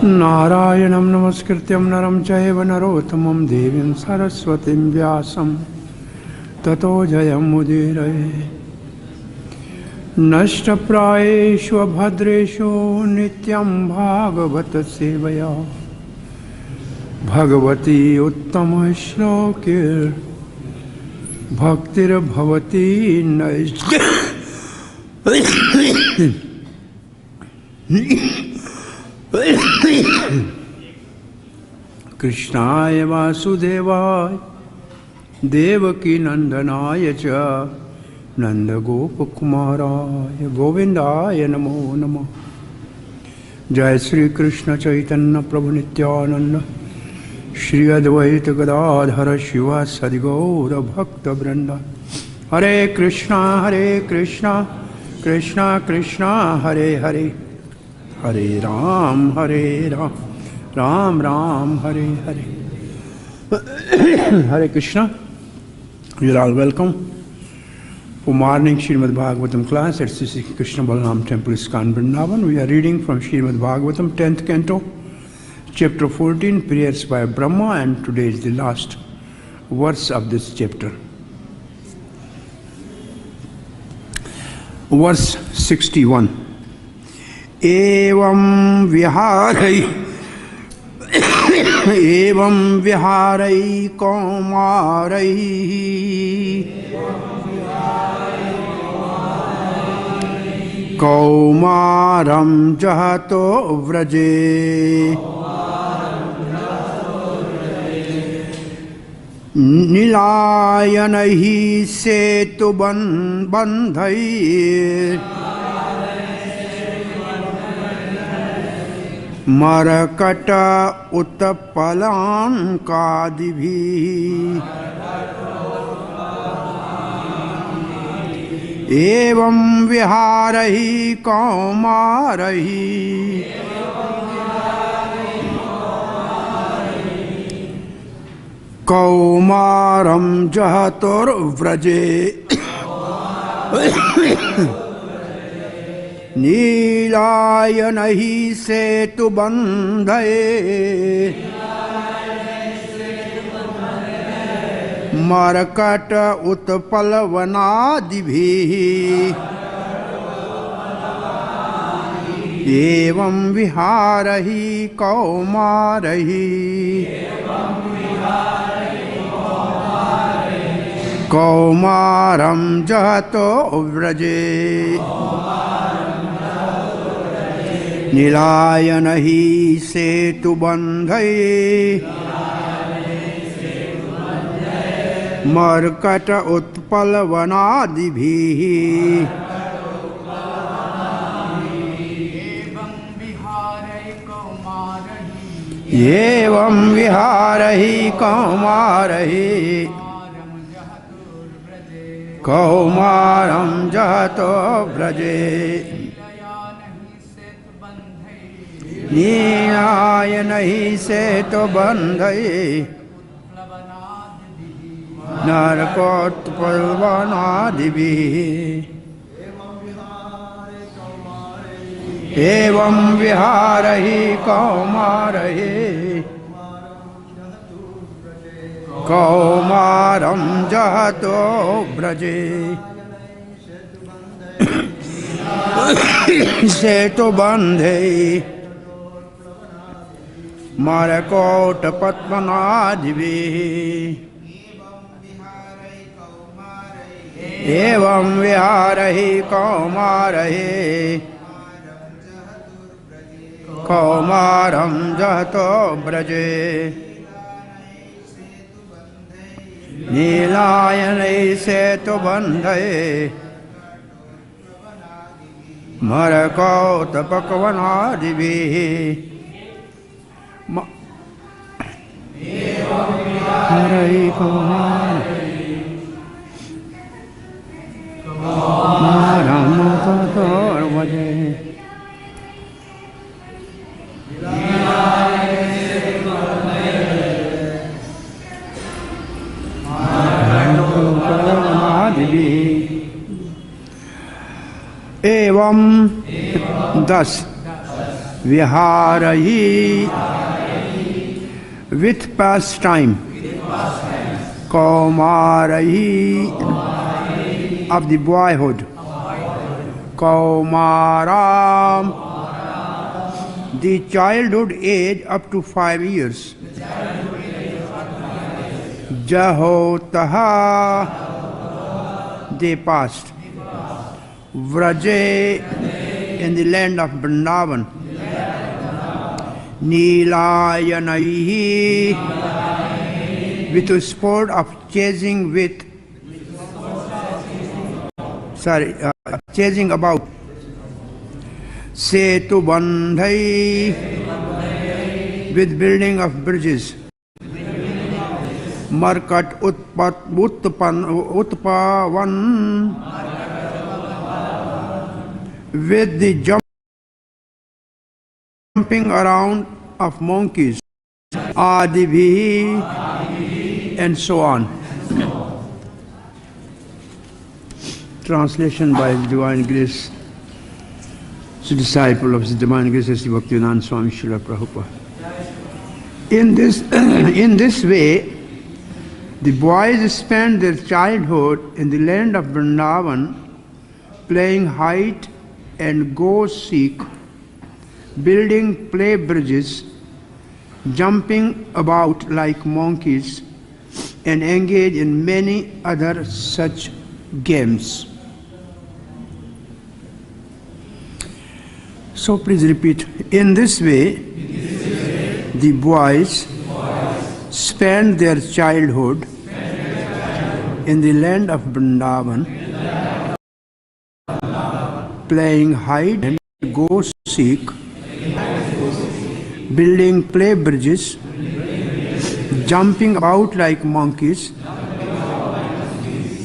नारायणं नमस्कृत्यं नरं चैव नरोत्तमं देवीं सरस्वतीं व्यासं ततो जयमुदीरये। नष्टप्रायेषु भद्रेषु नित्यं भागवत सेवया भगवती उत्तमश्लोके भक्तिर्भवती नैष्ठ कृष्णाय वासुदेवाय देवकी नंदनाय च नंदगोपकुमाराय गोविंदाय नमो नमः। जय श्री कृष्ण चैतन्य प्रभु नित्यानंद श्री अद्वैत गदाधर शिव सद्गौर भक्त वृंद। हरे Krishna Krishna Krishna Hare Hare Hare Ram Ram Ram Hare Hare. Hare Krishna. You are all welcome for morning Srimad Bhagavatam class at Sri Krishna Balaram Temple, ISKCON, Vrindavan. We are reading from Srimad Bhagavatam, 10th canto, chapter 14, prayers by Brahma, and today is the last verse of this chapter. Verse 61. Evam viharai kaumarai kaumaram jahato vraje nilayanahi setu bandhai मरकट उत्पलां कादिभिः एवं विहारहि कौमारहि कौमारं जहतुर्व्रजे नीलायनहि सेतु बंधये मरकट उत्पलवनादिभिः एवं विहारहि कौमारहि कौमारं जहतो व्रजे नीलायनहि सेतु बंधये मर्कट उत्पल वनादिभिः एवं विहारहि कौमारहि कौमारं जहतो व्रजे नीलाय नहि सेतुबन्धये नरकोत्पलवनादिभिः एवं विहारहि कौमारहि कौमारं जहतो व्रजे सेतुबन्धे मरकोटपद्मनादिभिः एवं विहारहि कौमारहि कौमारं जहतो व्रजे नीलायनै सेतुबन्धये मरकौतपक्वनादिभिः हरै कौमारं जहतो व्रजे एवं thus viharhi with pastime kaumarahi of the boyhood kaumaram the childhood age up to 5 years jahotaha they passed Vraje in the land of Vrindavan. Nilayanaihi with the sport of chasing chasing about. Setu bandhai with building of bridges. Markat utpavan with the jumping around of monkeys, adibhi, and so on. Translation by His Divine Grace, the disciple of His Divine Grace, Sri Bhakti-yoga Swami Srila Prabhupada. In this way, the boys spent their childhood in the land of Vrindavan, playing hide and go seek, building play bridges, jumping about like monkeys, and engage in many other such games. So please repeat. In this way, the boys spend their childhood in the land of Vrindavan, playing hide and go seek, building play bridges, jumping about like monkeys,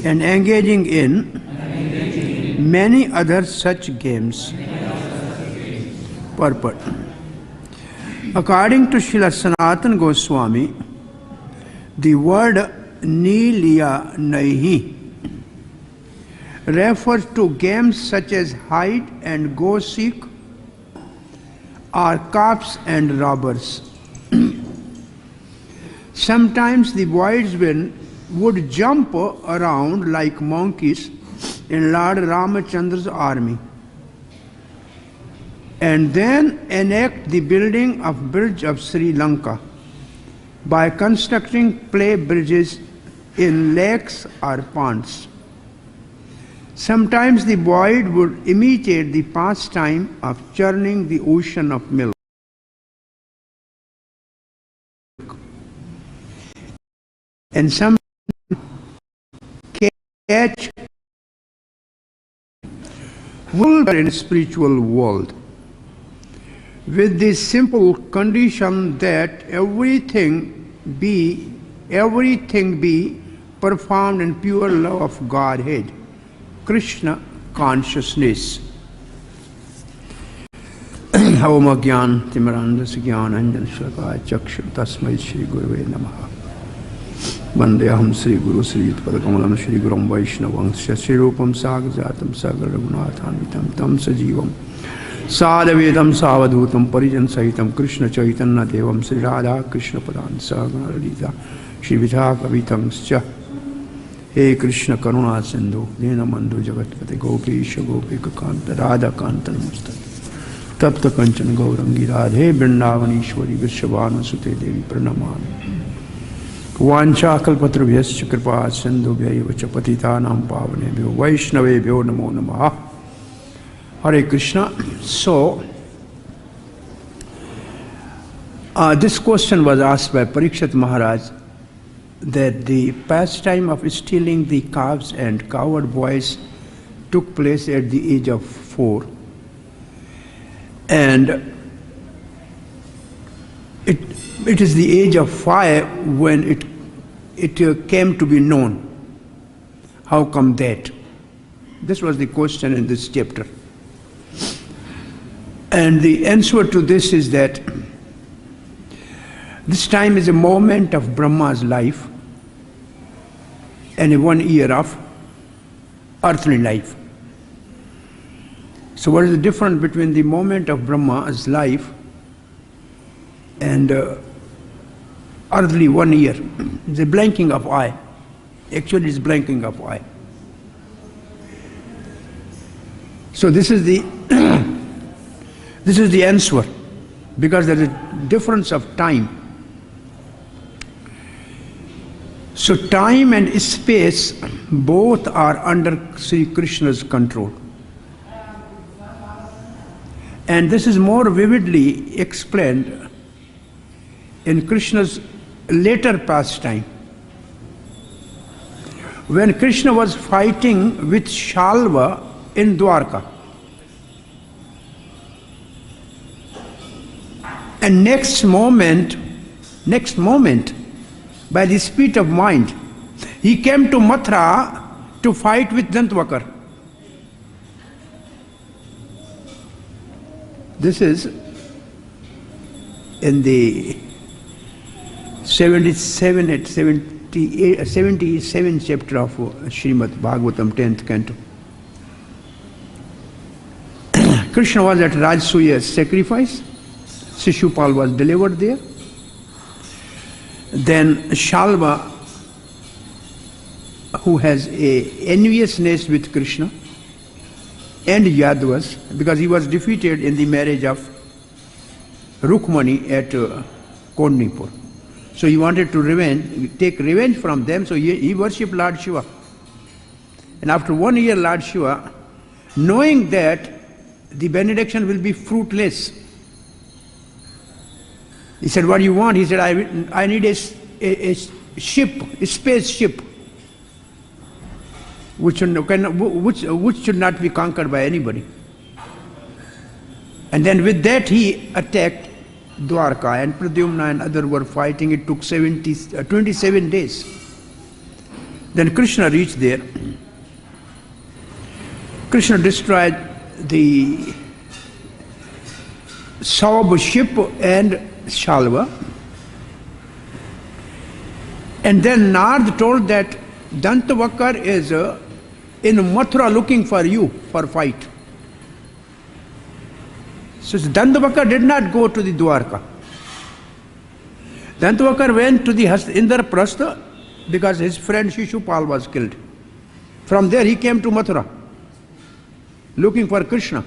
and engaging in many other such games. Purport. According to Srila Sanatana Goswami, the word Niliya Naihi refers to games such as hide and go seek, or cops and robbers. Sometimes the boys would jump around like monkeys in Lord Ramachandra's army, and then enact the building of bridge of Sri Lanka by constructing play bridges in lakes or ponds. Sometimes the boy would imitate the pastime of churning the ocean of milk. And some attach in spiritual world with this simple condition that everything be performed in pure love of Godhead, Krishna consciousness. Om Agyan Timirandasya Gyan Anjan Shlakaya Chakshur Tasmai Shri Gurave Namaha Vandeham Sri Guru Sri Padakamalam Shri Gurum Vaishnavam Shri Rupam Sagajatam Sagar Raghunathanvitam Tam Sajivam Sadavedam Savadhutam Parijan Sahitam Krishna Chaitanya Devam Sri Radha Krishna Padan Sagana Lalita Shri Vidha Kavitam Scha He Krishna Karuna Sindhu Dina Mandhu Jagatpate Gopesha Gopika Kanta Radha Kanta Namaste Tapta Kanchan Gaurangi Radhe Vrindavan Ishwari Vishwavana Sute Devi Pranamami Vancha Kalpatrabhyascha Kripa Sindhubhya Vacha Patitanam Pavanebhyo Vaishnavebhyo Namo Namaha. Hare Krishna. So, this question was asked by Parikshit Maharaj, that the pastime of stealing the calves and cowherd boys took place at the age of 4. And it is the age of 5 when it came to be known. How come that? This was the question in this chapter. And the answer to this is that this time is a moment of Brahma's life and a 1 year of earthly life. So what is the difference between the moment of Brahma's life and earthly 1 year? The blinking of eye. Actually it's blinking of eye. So this is the this is the answer, because there is a difference of time. So time and space both are under Sri Krishna's control. And this is more vividly explained in Krishna's later pastime. When Krishna was fighting with Shalva in Dwarka. And next moment, by the speed of mind, he came to Mathura to fight with Dantavakar. This is in the 77th chapter of Srimad Bhagavatam, 10th canto. Krishna was at Rajasuya's sacrifice. Shishupal was delivered there. Then Shalva, who has a enviousness with Krishna, and Yadavas, because he was defeated in the marriage of Rukmani at Kodnipur. So he wanted to take revenge from them, so he worshipped Lord Shiva. And after 1 year, Lord Shiva, knowing that the benediction will be fruitless, he said, what do you want? He said, I need a ship, a spaceship, which should not be conquered by anybody. And then with that he attacked Dwarka, and Pradyumna and others were fighting. It took 27 days. Then Krishna reached there. Krishna destroyed the Saurabha ship and Shalva. And then Nard told that Dantavakar is in Mathura looking for you for fight. So Dantavakar did not go to the Dwarka. Dantavakar went to the Indraprastha because his friend Shishupal was killed. From there he came to Mathura looking for Krishna.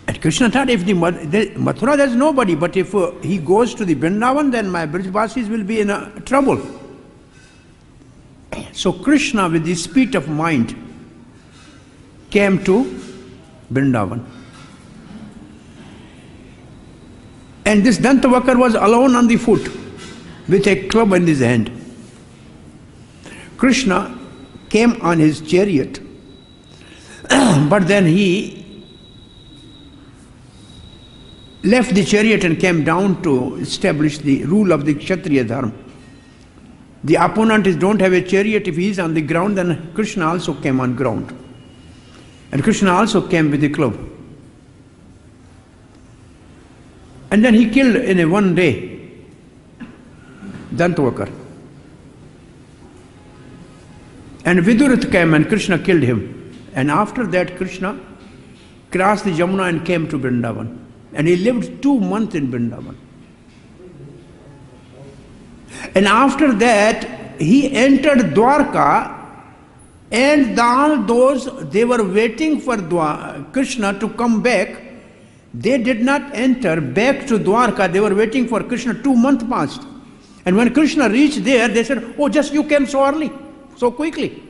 And Krishna thought, if the Mathura there's nobody, but if he goes to the Vrindavan, then my Brijvasis will be in trouble. So Krishna, with the speed of mind, came to Vrindavan. And this Dantavakar was alone on the foot with a club in his hand. Krishna came on his chariot, but then he left the chariot and came down to establish the rule of the Kshatriya Dharma. The opponent don't have a chariot. If he is on the ground, then Krishna also came on ground. And Krishna also came with the club. And then he killed in a one day Dantavakar. And Vidurat came and Krishna killed him. And after that Krishna crossed the Jamuna and came to Vrindavan. And he lived 2 months in Vrindavan. And after that he entered Dwarka, and all those, they were waiting for Krishna to come back. They did not enter back to Dwarka. They were waiting for Krishna. 2 months passed. And when Krishna reached there, they said, oh, just you came so early, so quickly.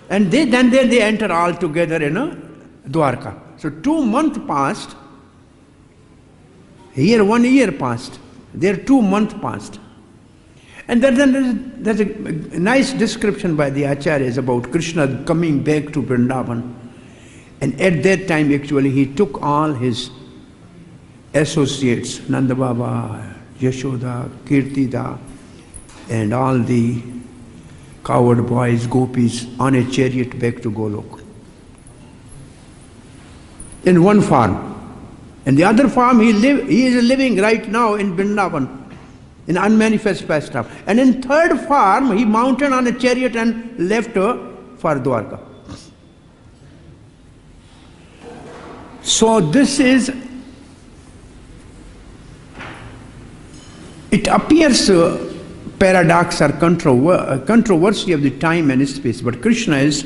And then they enter all together in Dwarka. So 2 months passed. Here 1 year passed. There 2 months passed. And then there's a nice description by the Acharyas about Krishna coming back to Vrindavan. And at that time, actually, he took all his associates, Nanda Baba, Yashoda, Kirtida, and all the cowherd boys, gopis, on a chariot back to Golok. In one farm. And the other farm, he is living right now in Vrindavan, in unmanifest pastime. And in third farm, he mounted on a chariot and left for Dwarka. So this is, it appears paradox or controversy of the time and space, but Krishna is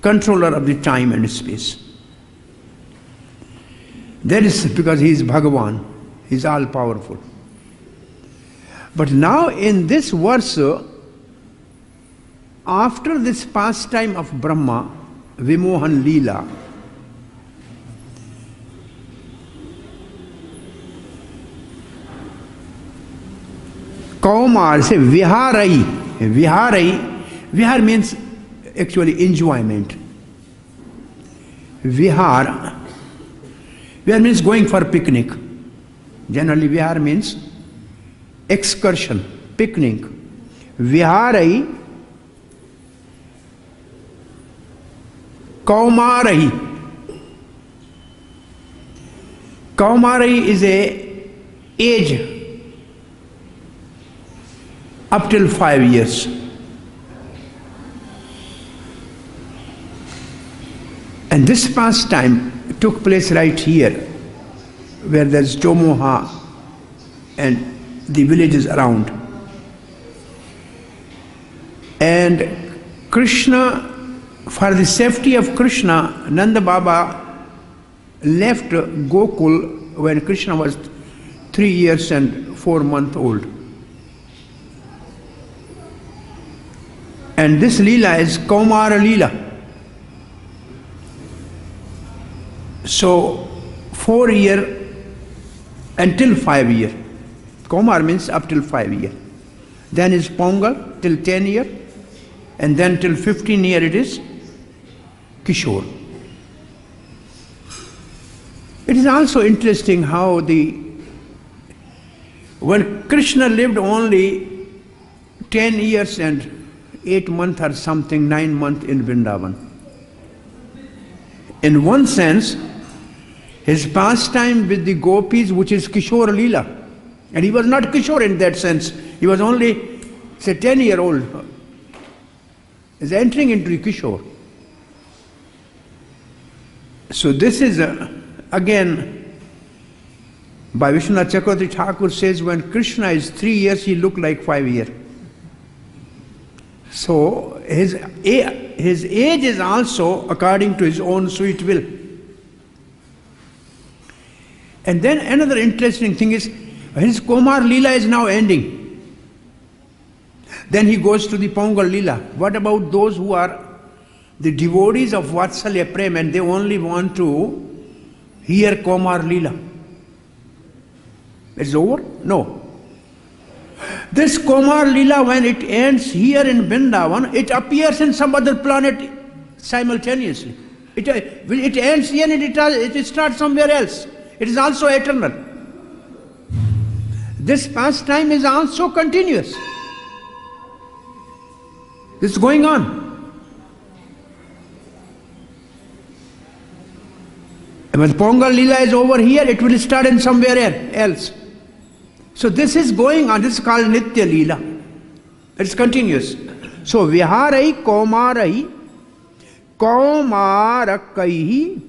controller of the time and space. That is because he is Bhagavan, he is all powerful. But now in this verse, after this pastime of Brahma, Vimohan Leela, Kaumar, say Viharai. Vihar means actually enjoyment. Vihar means going for picnic. Generally Vihar means excursion, picnic. Viharai, Kaumarai. Kaumarai is a age up till 5 years. And this pastime took place right here, where there's Jomoha and the villages around. And Krishna, for the safety of Krishna, Nanda Baba left Gokul when Krishna was 3 years and 4 months old. And this Leela is Kaumara Leela. So 4 years until 5 years. Kaumar means up till 5 years. Then is Pongal till 10 years. And then till 15 years it is Kishore. It is also interesting how when Krishna lived only 10 years and 8 months or something, 9 months in Vrindavan. In one sense, his pastime with the gopis, which is Kishore Leela. And he was not Kishore in that sense. He was only, say, 10-year-old. Is entering into Kishore. So this is, again, by Vishwanath Chakravarti Thakur says, when Krishna is 3 years, he looked like 5 years. So his age is also according to his own sweet will. And then another interesting thing is, his Komar Leela is now ending. Then he goes to the Pongal Leela. What about those who are the devotees of Vatsalya Prem and they only want to hear Komar Leela? It's over? No. This Komar Leela, when it ends here in Vrindavan, it appears in some other planet simultaneously. It ends here and it starts somewhere else. It is also eternal. This pastime is also continuous. This is going on. And when Pongal Leela is over here, it will start in somewhere else. So this is going on. This is called Nitya Leela. It's continuous. So Viharai Komarai Komarakaihi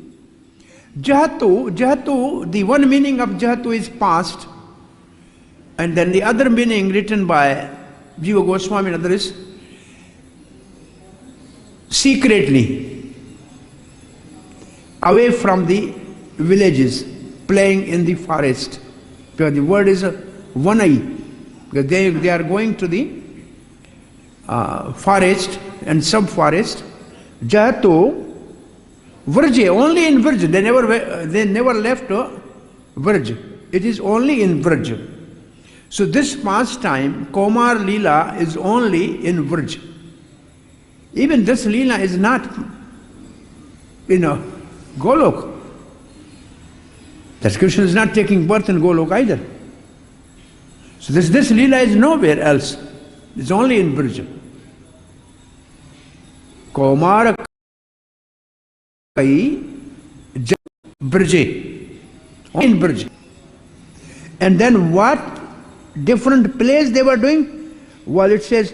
Jahatu, the one meaning of Jahatu is past, and then the other meaning written by Jiva Goswami and others is secretly, away from the villages, playing in the forest. Because the word is Vanai, because they are going to the forest and sub-forest. Jahatu Vrje, only in Vrj. They never left Vrj. It is only in Vrj. So this pastime, Komar Leela, is only in Vrj. Even this Leela is not in Golok. That Krishna is not taking birth in Golok either. So this Leela is nowhere else. It's only in Vrj. Komar Brje, in Brje. And then what different plays they were doing? Well, it says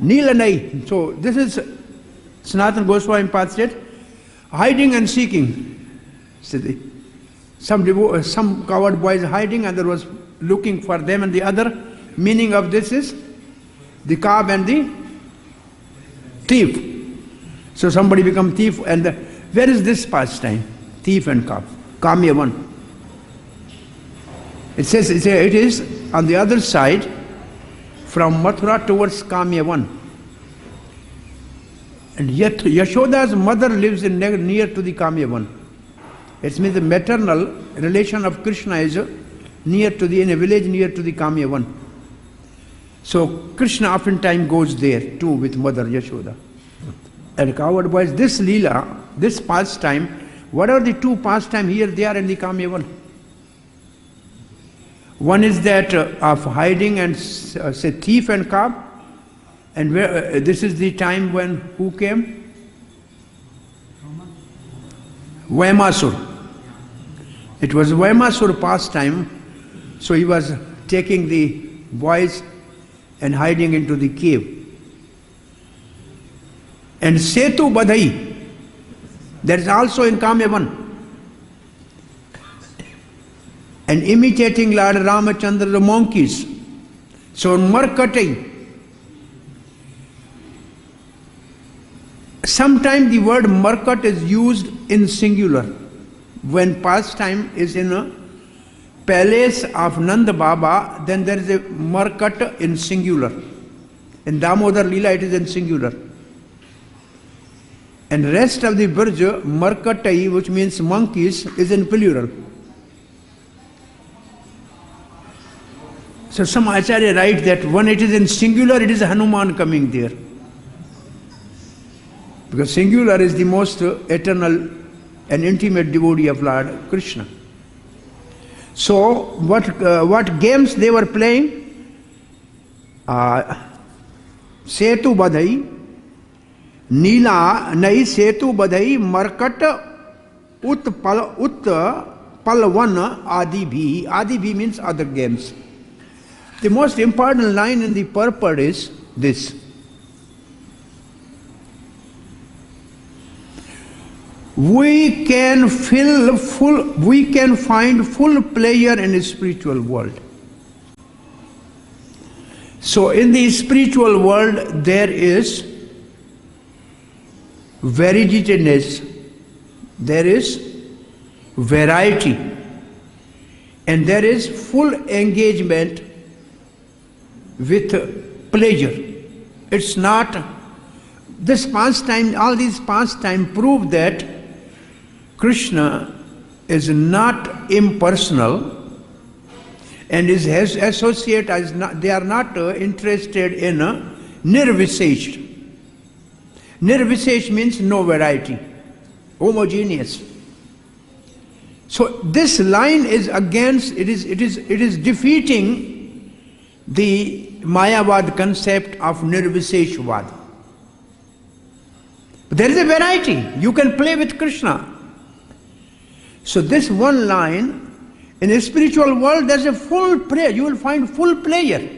Neelanai. So this is Sanatana Goswami Path said, hiding and seeking. Some coward boys hiding, and there was looking for them, and the other meaning of this is the cab and the thief. So somebody become thief, and where is this pastime? Thief and cab. Kamya one. It says it is on the other side from Mathura towards Kamya one. And yet Yashoda's mother lives near to the Kamya one. It means the maternal relation of Krishna is in a village near to the Kamya one. So Krishna oftentimes goes there too with mother Yashoda. And coward boys, this Leela, this pastime, what are the two pastime here? They are in the Kamya one. One is that of hiding and say thief and cab, and where, this is the time when who came? Vaimasur. It was Vaimasur pastime, so he was taking the boys and hiding into the cave. And Setu Badhai, that is also in Kamya one. And imitating Lord Ramachandra, the monkeys. So Markatai. Sometimes the word Markat is used in singular. When pastime is in a palace of Nanda Baba, then there is a Markat in singular. In Damodar Leela it is in singular. And rest of the Braj, Markatai, which means monkeys, is in plural. So some Acharya write that when it is in singular, it is Hanuman coming there. Because singular is the most eternal and intimate devotee of Lord Krishna. So what games they were playing? Setu Badhai, Neela Nai Setu Badhai Markat Palvan Adi Bhi. Adi Bhi means other games. The most important line in the purport is this. We can find full pleasure in the spiritual world. So in the spiritual world there is variegatedness, there is variety, and there is full engagement with pleasure. It's not this pastime, all these pastime prove that Krishna is not impersonal, and his associate is not, they are not interested in nirvisesh. Nirvisesh means no variety, homogeneous. So this line is against, it is defeating the Mayavad concept of nirviseshvad. But there is a variety. You can play with Krishna. So this one line, in the spiritual world, there's a full player. You will find full player.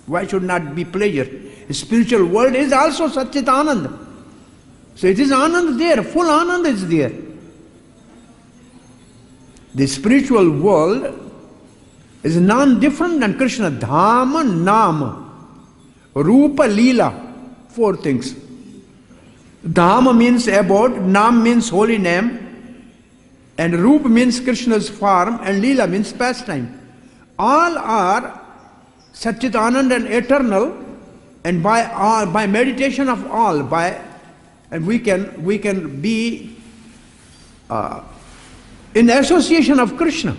Why should not be pleasure? The spiritual world is also Satchit Anand. So it is Anand there, full Anand is there. The spiritual world is non-different than Krishna. Dhama, Nama, Rupa, Leela. 4 things. Dhama means abode, Nam means holy name, and Rupa means Krishna's form, and Leela means pastime. All are Satchit Anand and eternal, and by meditation of all, and we can be in association of Krishna.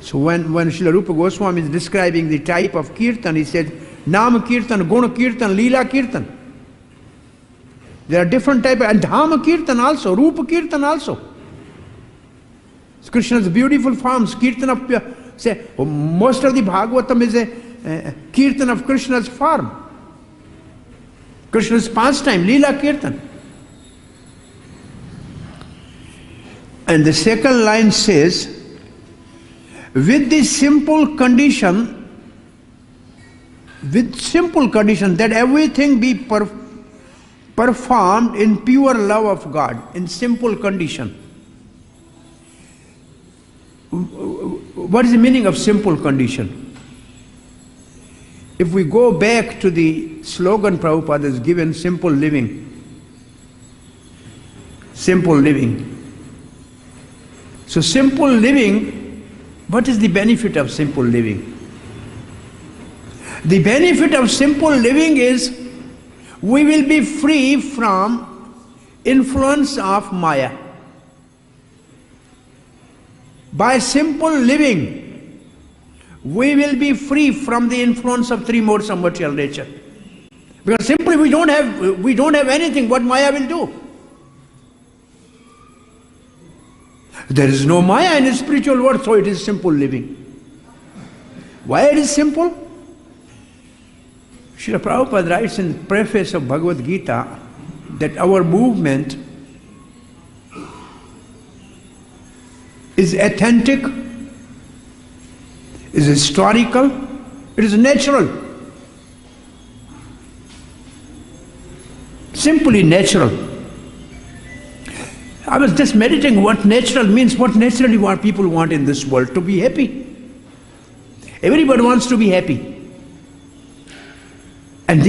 So when Srila Rupa Goswami is describing the type of kirtan, he said, Nam kirtan, Guna kirtan, Leela kirtan. There are different types, and Dhama kirtan also, Rupa kirtan also. Krishna's beautiful forms, kirtan of, say, most of the Bhagavatam is a kirtan of Krishna's form. Krishna's pastime, Leela kirtan. And the second line says, with the simple condition that everything be performed in pure love of God, in simple condition. What is the meaning of simple condition? If we go back to the slogan Prabhupada has given, simple living. Simple living. So simple living, what is the benefit of simple living? The benefit of simple living is we will be free from influence of Maya. By simple living, we will be free from the influence of 3 modes of material nature. Because simply we don't have anything what Maya will do. There is no Maya in the spiritual world, so it is simple living. Why it is simple? Srila Prabhupada writes in the preface of Bhagavad-Gita that our movement is authentic, is historical, it is natural. Simply natural. I was just meditating what natural means, what naturally people want in this world, to be happy. Everybody wants to be happy. And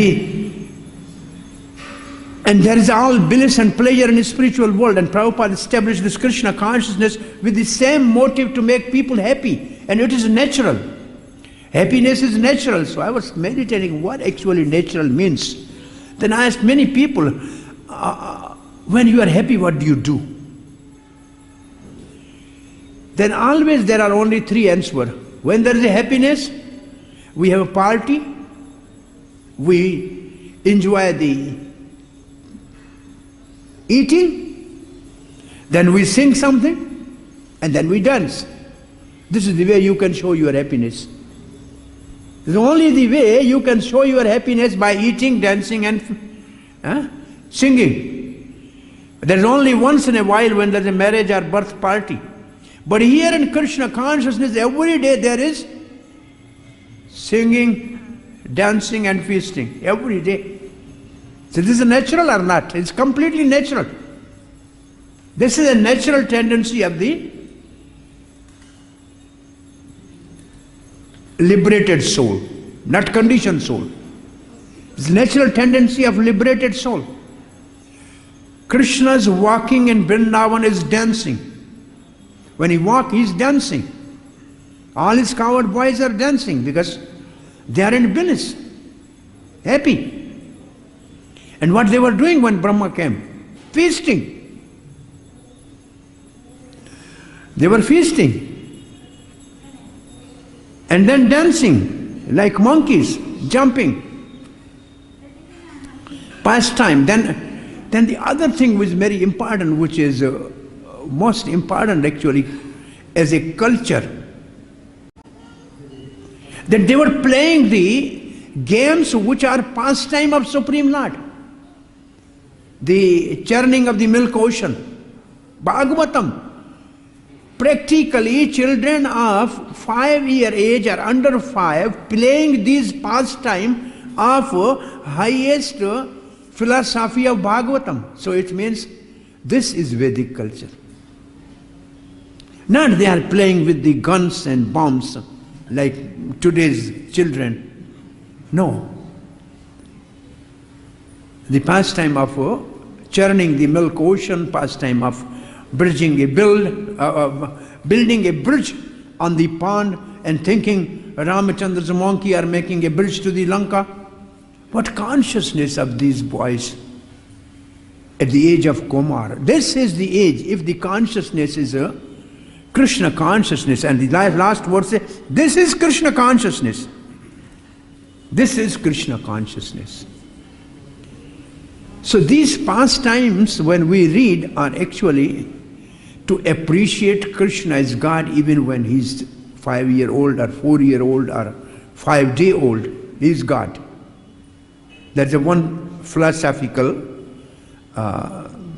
there is all bliss and pleasure in the spiritual world, and Prabhupada established this Krishna consciousness with the same motive to make people happy, and it is natural. Happiness is natural. So I was meditating what actually natural means. Then I asked many people, when you are happy, what do you do? Then always there are only 3 answers. When there is a happiness, we have a party, we enjoy the eating, then we sing something, and then we dance. This is the way you can show your happiness. It's only the way you can show your happiness by eating, dancing, and singing. There's only once in a while when there's a marriage or birth party. But here in Krishna consciousness, every day there is singing, dancing, and feasting. Every day. So this is natural or not? It's completely natural. This is a natural tendency of the liberated soul, not conditioned soul. It's natural tendency of liberated soul. Krishna's walking in Vrindavan is dancing. When he walks, he is dancing. All his cowherd boys are dancing because they are in bliss, happy. And what they were doing when Brahma came? Feasting. They were feasting. and then dancing like monkeys, jumping. Pastime. Then the other thing which is very important, which is most important actually as a culture, that they were playing the games which are pastime of Supreme Lord. The churning of the milk ocean, Bhagavatam. Practically children of 5-year age or under 5 playing these pastime of highest philosophy of Bhagavatam. So it means this is Vedic culture. Not they are playing with the guns and bombs like today's children. No. The pastime of churning the milk ocean, pastime of building a bridge on the pond and thinking Ramachandra's monkey are making a bridge to the Lanka. What consciousness of these boys at the age of Kumar. This is the age, if the consciousness is a Krishna consciousness, and the last word says, this is Krishna consciousness. This is Krishna consciousness. So these pastimes, when we read, are actually to appreciate Krishna as God even when he's 5-year-old or 4-year-old or 5-day-old, he is God. That's the one philosophical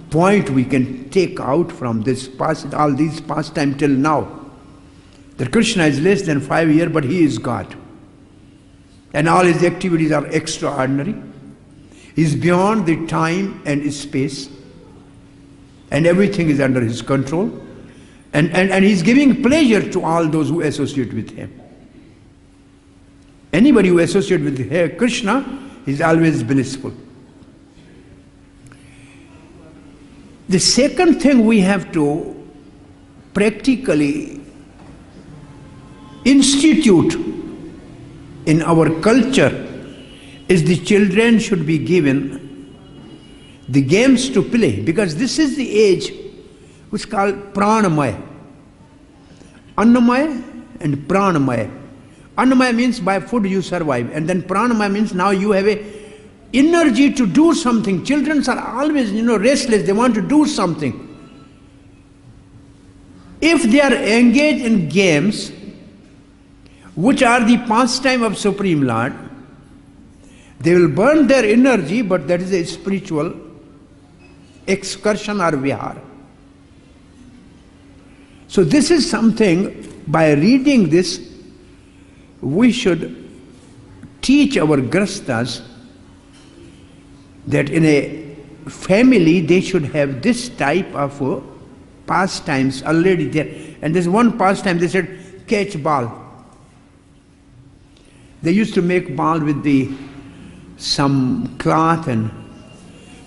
point we can take out from this all these pastime till now. That Krishna is less than 5 years, but he is God. And all his activities are extraordinary. He is beyond the time and space. And everything is under his control. And he's giving pleasure to all those who associate with him. Anybody who associates with Krishna is always blissful. The second thing we have to practically institute in our culture is the children should be given the games to play, because this is the age which is called pranamaya. Annamaya and pranamaya. Annamaya means by food you survive, and then pranamaya means now you have a energy to do something. Children are always, restless, they want to do something. If they are engaged in games which are the pastime of Supreme Lord, they will burn their energy, but that is a spiritual excursion or vihara. So this is something, by reading this, we should teach our grastas that in a family they should have this type of pastimes already there. And there's one pastime, they said, catch ball. They used to make ball with some cloth, and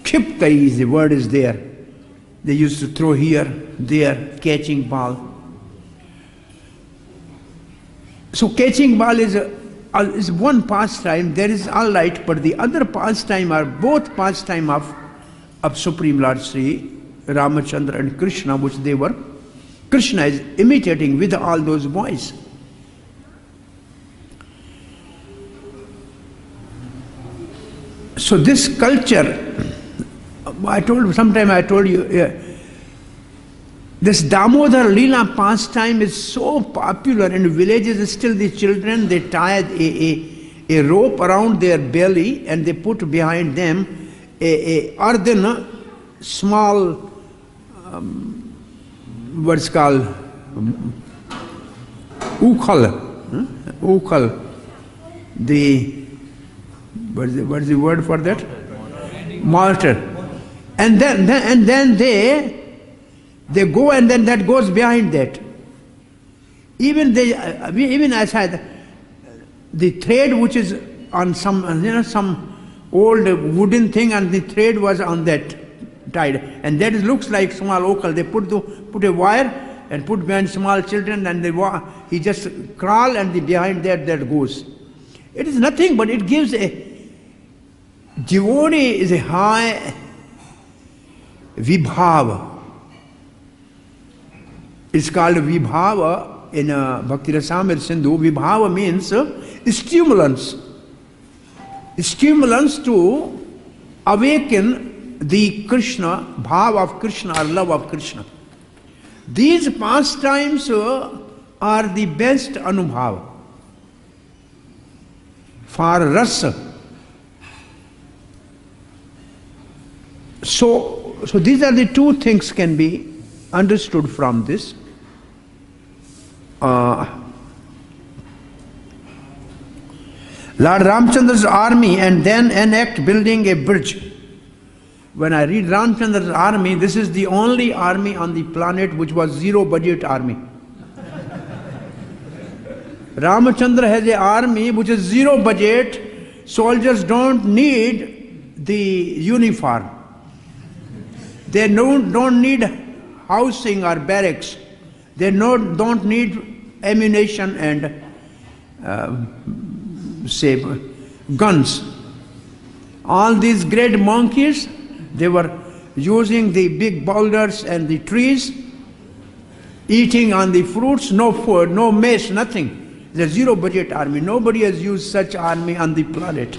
khiptai, the word is there. They used to throw here, there, catching ball. So catching ball is one pastime, there is all right, but the other pastime are both pastime of Supreme Lord Sri Ramachandra and Krishna, which Krishna is imitating with all those boys. So this culture, sometime I told you, this Damodar Leela pastime is so popular in villages. Still the children, they tied a rope around their belly and they put behind them a earthen small, what's called, ukhal. What's the word for that? Mortar. And then they go, and then that goes behind that. Even as the thread which is on some old wooden thing, and the thread was on that tied, and that looks like small okal. They put a wire and put behind small children, and he just crawl, and behind that goes. It is nothing, but it gives a devotee is a high vibhava. It's called vibhava in Bhakti Rasamrita Sindhu, Vibhava means stimulants. Stimulants to awaken the Krishna, bhava of Krishna or love of Krishna. These pastimes are the best anubhava for rasa. So these are the two things can be understood from this. Lord Ramchandra's army and then enact building a bridge. When I read Ramchandra's army, this is the only army on the planet which was zero budget army. Ramchandra has an army which is zero budget. Soldiers don't need the uniform. They don't need housing or barracks. They don't need ammunition and say guns. All these great monkeys, they were using the big boulders and the trees, eating on the fruits, no food, no mess, nothing. It's a zero budget army. Nobody has used such army on the planet.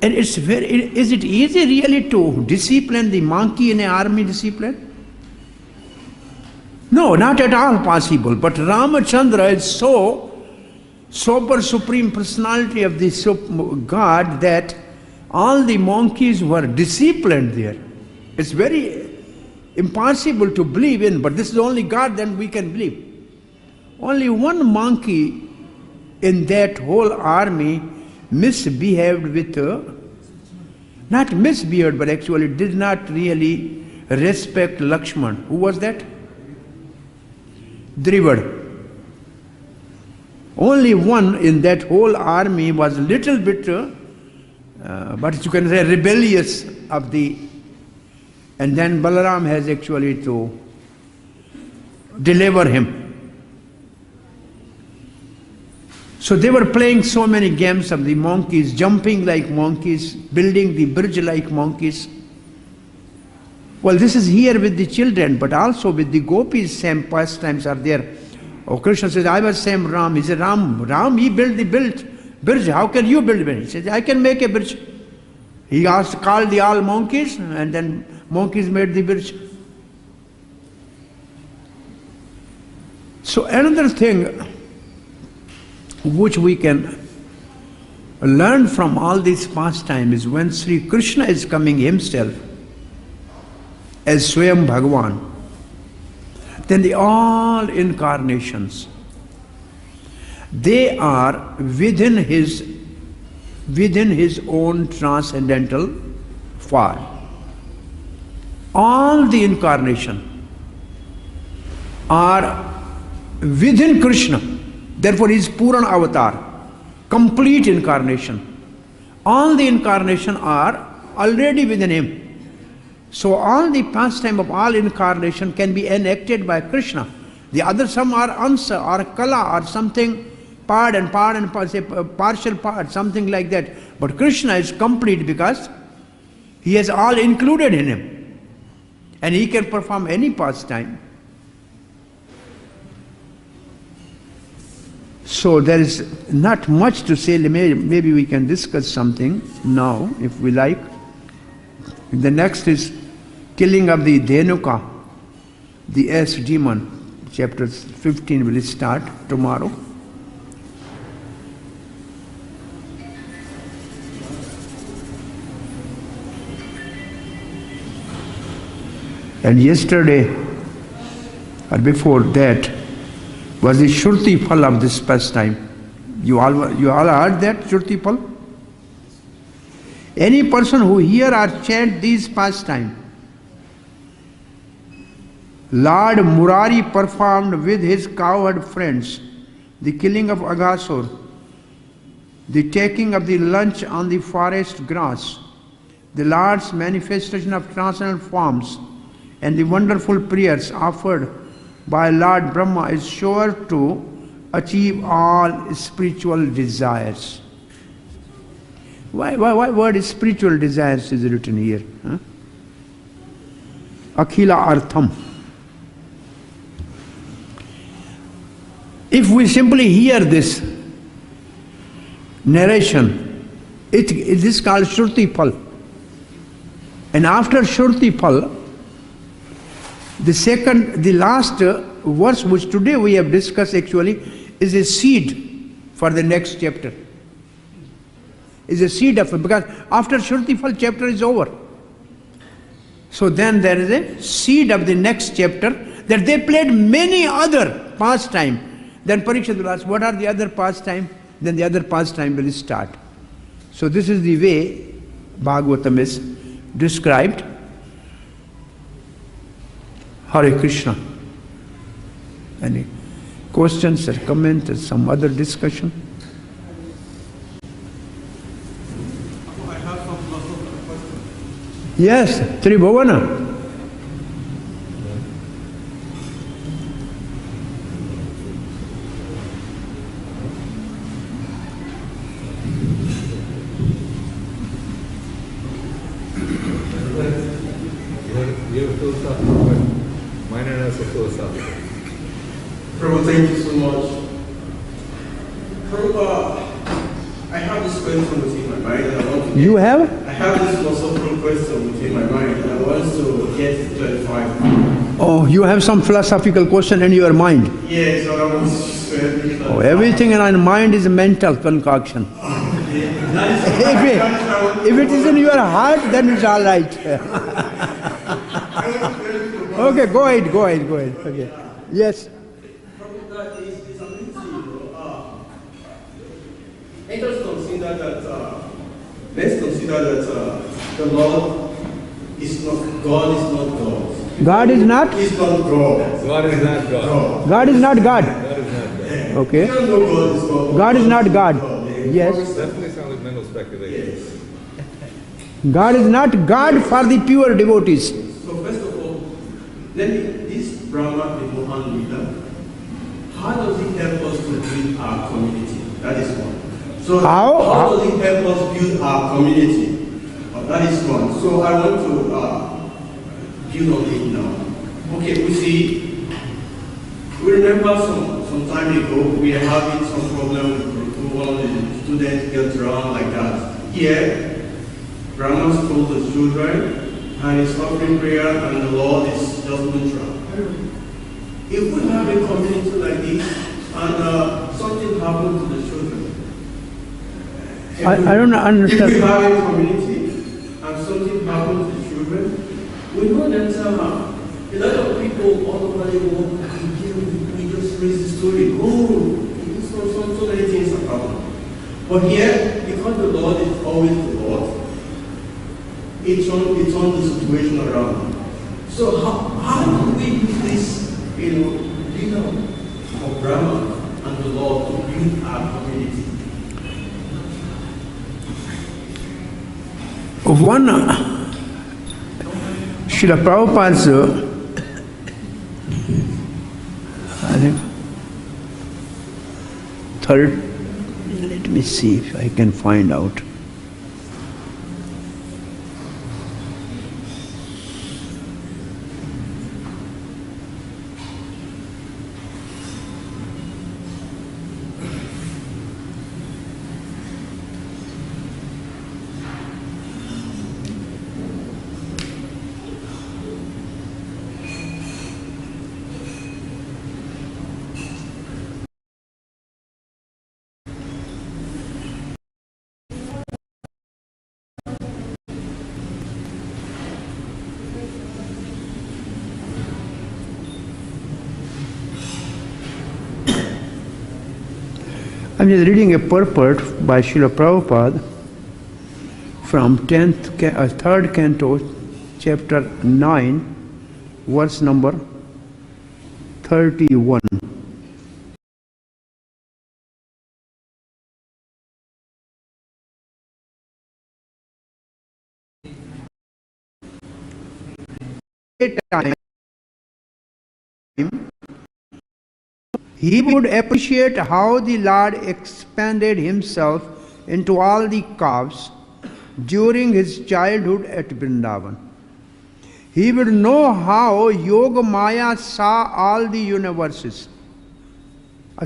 And is it easy really to discipline the monkey in an army discipline? No, not at all possible. But Ramachandra is so super supreme personality of the God that all the monkeys were disciplined there. It's very impossible to believe in, but this is only God, then we can believe. Only one monkey in that whole army misbehaved with, not misbehaved, but actually did not really respect Lakshman. Who was that? Drivad. Only one in that whole army was a little bit, but you can say rebellious of the, and then Balaram has actually to deliver him. So they were playing so many games of the monkeys, jumping like monkeys, building the bridge like monkeys. Well, this is here with the children, but also with the gopis, same pastimes are there. Oh, Krishna says, I was same Ram. He said, Ram, he built the bridge. How can you build a bridge? He says, I can make a bridge. He called the all monkeys, and then monkeys made the bridge. So another thing which we can learn from all these pastimes is when Sri Krishna is coming himself as Swayam Bhagavan, then the all incarnations, they are within his own transcendental form. All the incarnation are within Krishna. Therefore, he is Purana Avatar, complete incarnation. All the incarnation are already within him. So all the pastime of all incarnation can be enacted by Krishna. The other some are ansa or kala or something part and say partial part, something like that. But Krishna is complete because he has all included in him. And he can perform any pastime. So there is not much to say. Maybe we can discuss something now if we like. The next is killing of the Dhenuka, the ass demon. Chapter 15 will start tomorrow. And yesterday, or before that, was the Shruti Phal of this pastime. You all heard that, Shruti Phal? Any person who hear or chant these pastime, Lord Murari performed with his cowherd friends the killing of Aghasur, the taking of the lunch on the forest grass, the Lord's manifestation of transcendental forms, and the wonderful prayers offered by Lord Brahma is sure to achieve all spiritual desires. Why word spiritual desires is written here? Huh? Akhila Artham. If we simply hear this narration, it is called Shruti Phal. And after Shruti Phal, the last verse which today we have discussed actually is a seed for the next chapter. Is a seed of it, because after Shruti Phal chapter is over. So then there is a seed of the next chapter, that they played many other pastime. Then Parikshit will ask, what are the other pastime? Then the other pastime will start. So this is the way Bhagavatam is described. Hare Krishna. Any questions or comments or some other discussion? I have some philosophical questions. Yes, Tribhavana. Prabhu, thank you so much. Prabhu, I have this question within my mind and I want to You have? I have this philosophical question within my mind and I want to get it clarified. Oh, you have some philosophical question in your mind. Yes, so I want to have it Oh, everything in our mind is a mental concoction. If it is in your heart, then it's all right. Okay, go ahead. Okay. Yes. Let us consider that, the Lord is not, God is not God. God is not? Is not God. God is not God. God is not God. God is not God. Okay. You don't know God is God. God is not God. Yes. Definitely sounds like mental speculation. Yes. God is not God for the pure devotees. So first of all, let me, this Brahma, the Mohan leader, how does it help us to build our community? That is one. So How? does it help us build our community? That is one. So I want to build on it now. Okay, we remember some time ago we are having some problem with one of the students get around like that. Here, Brahma told the children and is offering prayer and the Lord is just neutral. If we have a community like this and something happened to the children, I don't if we understand. have a community and something happens to the children, we know that a lot of people all over the world, we just raise the story. So many things are happening. But here, because the Lord is always the Lord, it turns the situation around. So how do we use this, leader of Brahma and the Lord to build our community? One, Srila Prabhupada's, I think, third, let me see if I can find out. I'm just reading a purport by Srila Prabhupada from 3rd canto, chapter 9, verse number 31. Time he would appreciate how the Lord expanded himself into all the calves during his childhood at Vrindavan. He would know how Yoga Maya saw all the universes.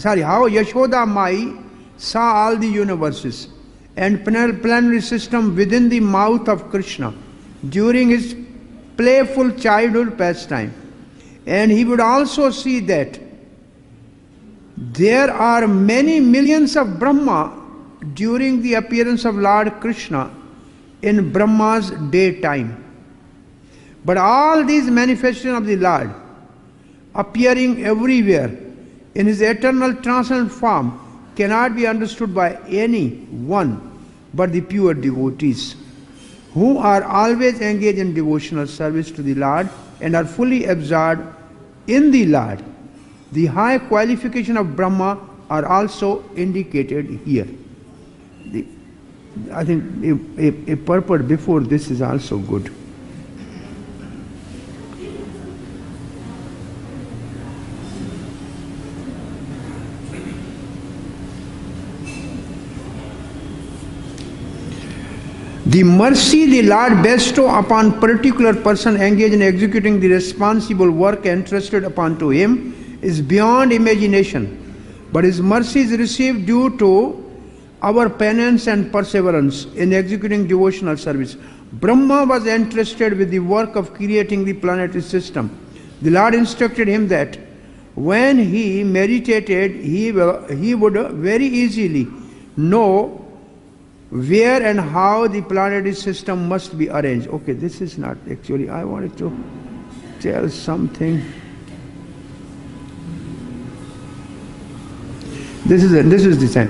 how Yashoda Mai saw all the universes and planetary system within the mouth of Krishna during his playful childhood pastime. And he would also see that there are many millions of Brahma during the appearance of Lord Krishna in Brahma's daytime. But all these manifestations of the Lord appearing everywhere in his eternal transcendent form cannot be understood by any one but the pure devotees, who are always engaged in devotional service to the Lord and are fully absorbed in the Lord. The high qualification of Brahma are also indicated here. I think a purport before this is also good. The mercy the Lord bestow upon particular person engaged in executing the responsible work entrusted upon to him is beyond imagination, but his mercy is received due to our penance and perseverance in executing devotional service. Brahma was entrusted with the work of creating the planetary system. The Lord instructed him that when he meditated, he would very easily know where and how the planetary system must be arranged. Okay, this is not actually, I wanted to tell something. This is the same.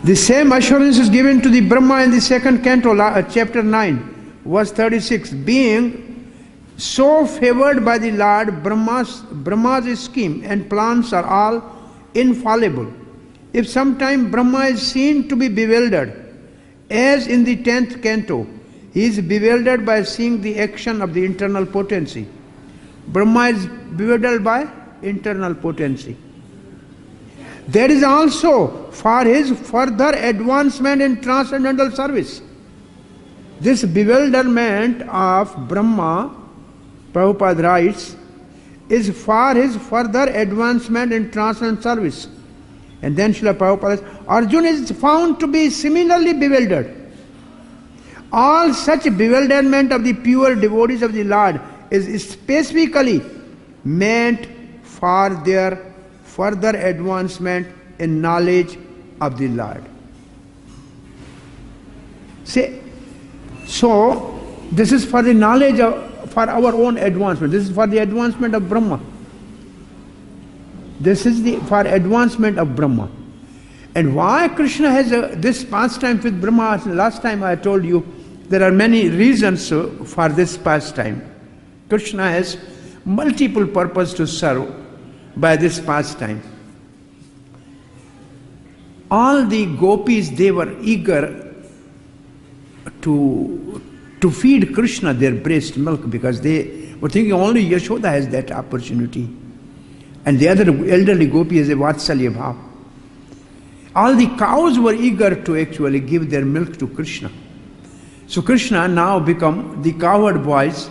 The same assurance is given to the Brahma in the second canto, chapter 9, verse 36. Being so favored by the Lord, Brahma's scheme and plans are all infallible. If sometime Brahma is seen to be bewildered, as in the 10th canto, he is bewildered by seeing the action of the internal potency. Brahma is bewildered by internal potency. That is also for his further advancement in transcendental service. This bewilderment of Brahma, Prabhupada writes, is for his further advancement in transcendental service. And then Srila Prabhupada says, Arjuna is found to be similarly bewildered. All such bewilderment of the pure devotees of the Lord is specifically meant for their further advancement in knowledge of the Lord. See, so this is for the knowledge for our own advancement. This is for the advancement of Brahma. This is for advancement of Brahma. And why Krishna has this pastime with Brahma? Last time I told you there are many reasons for this pastime. Krishna has multiple purposes to serve by this pastime. All the gopis, they were eager to feed Krishna their breast milk because they were thinking only Yashoda has that opportunity. And the other elderly gopi is a Vatsalya Bhav. All the cows were eager to actually give their milk to Krishna. So Krishna now become the cowherd boys,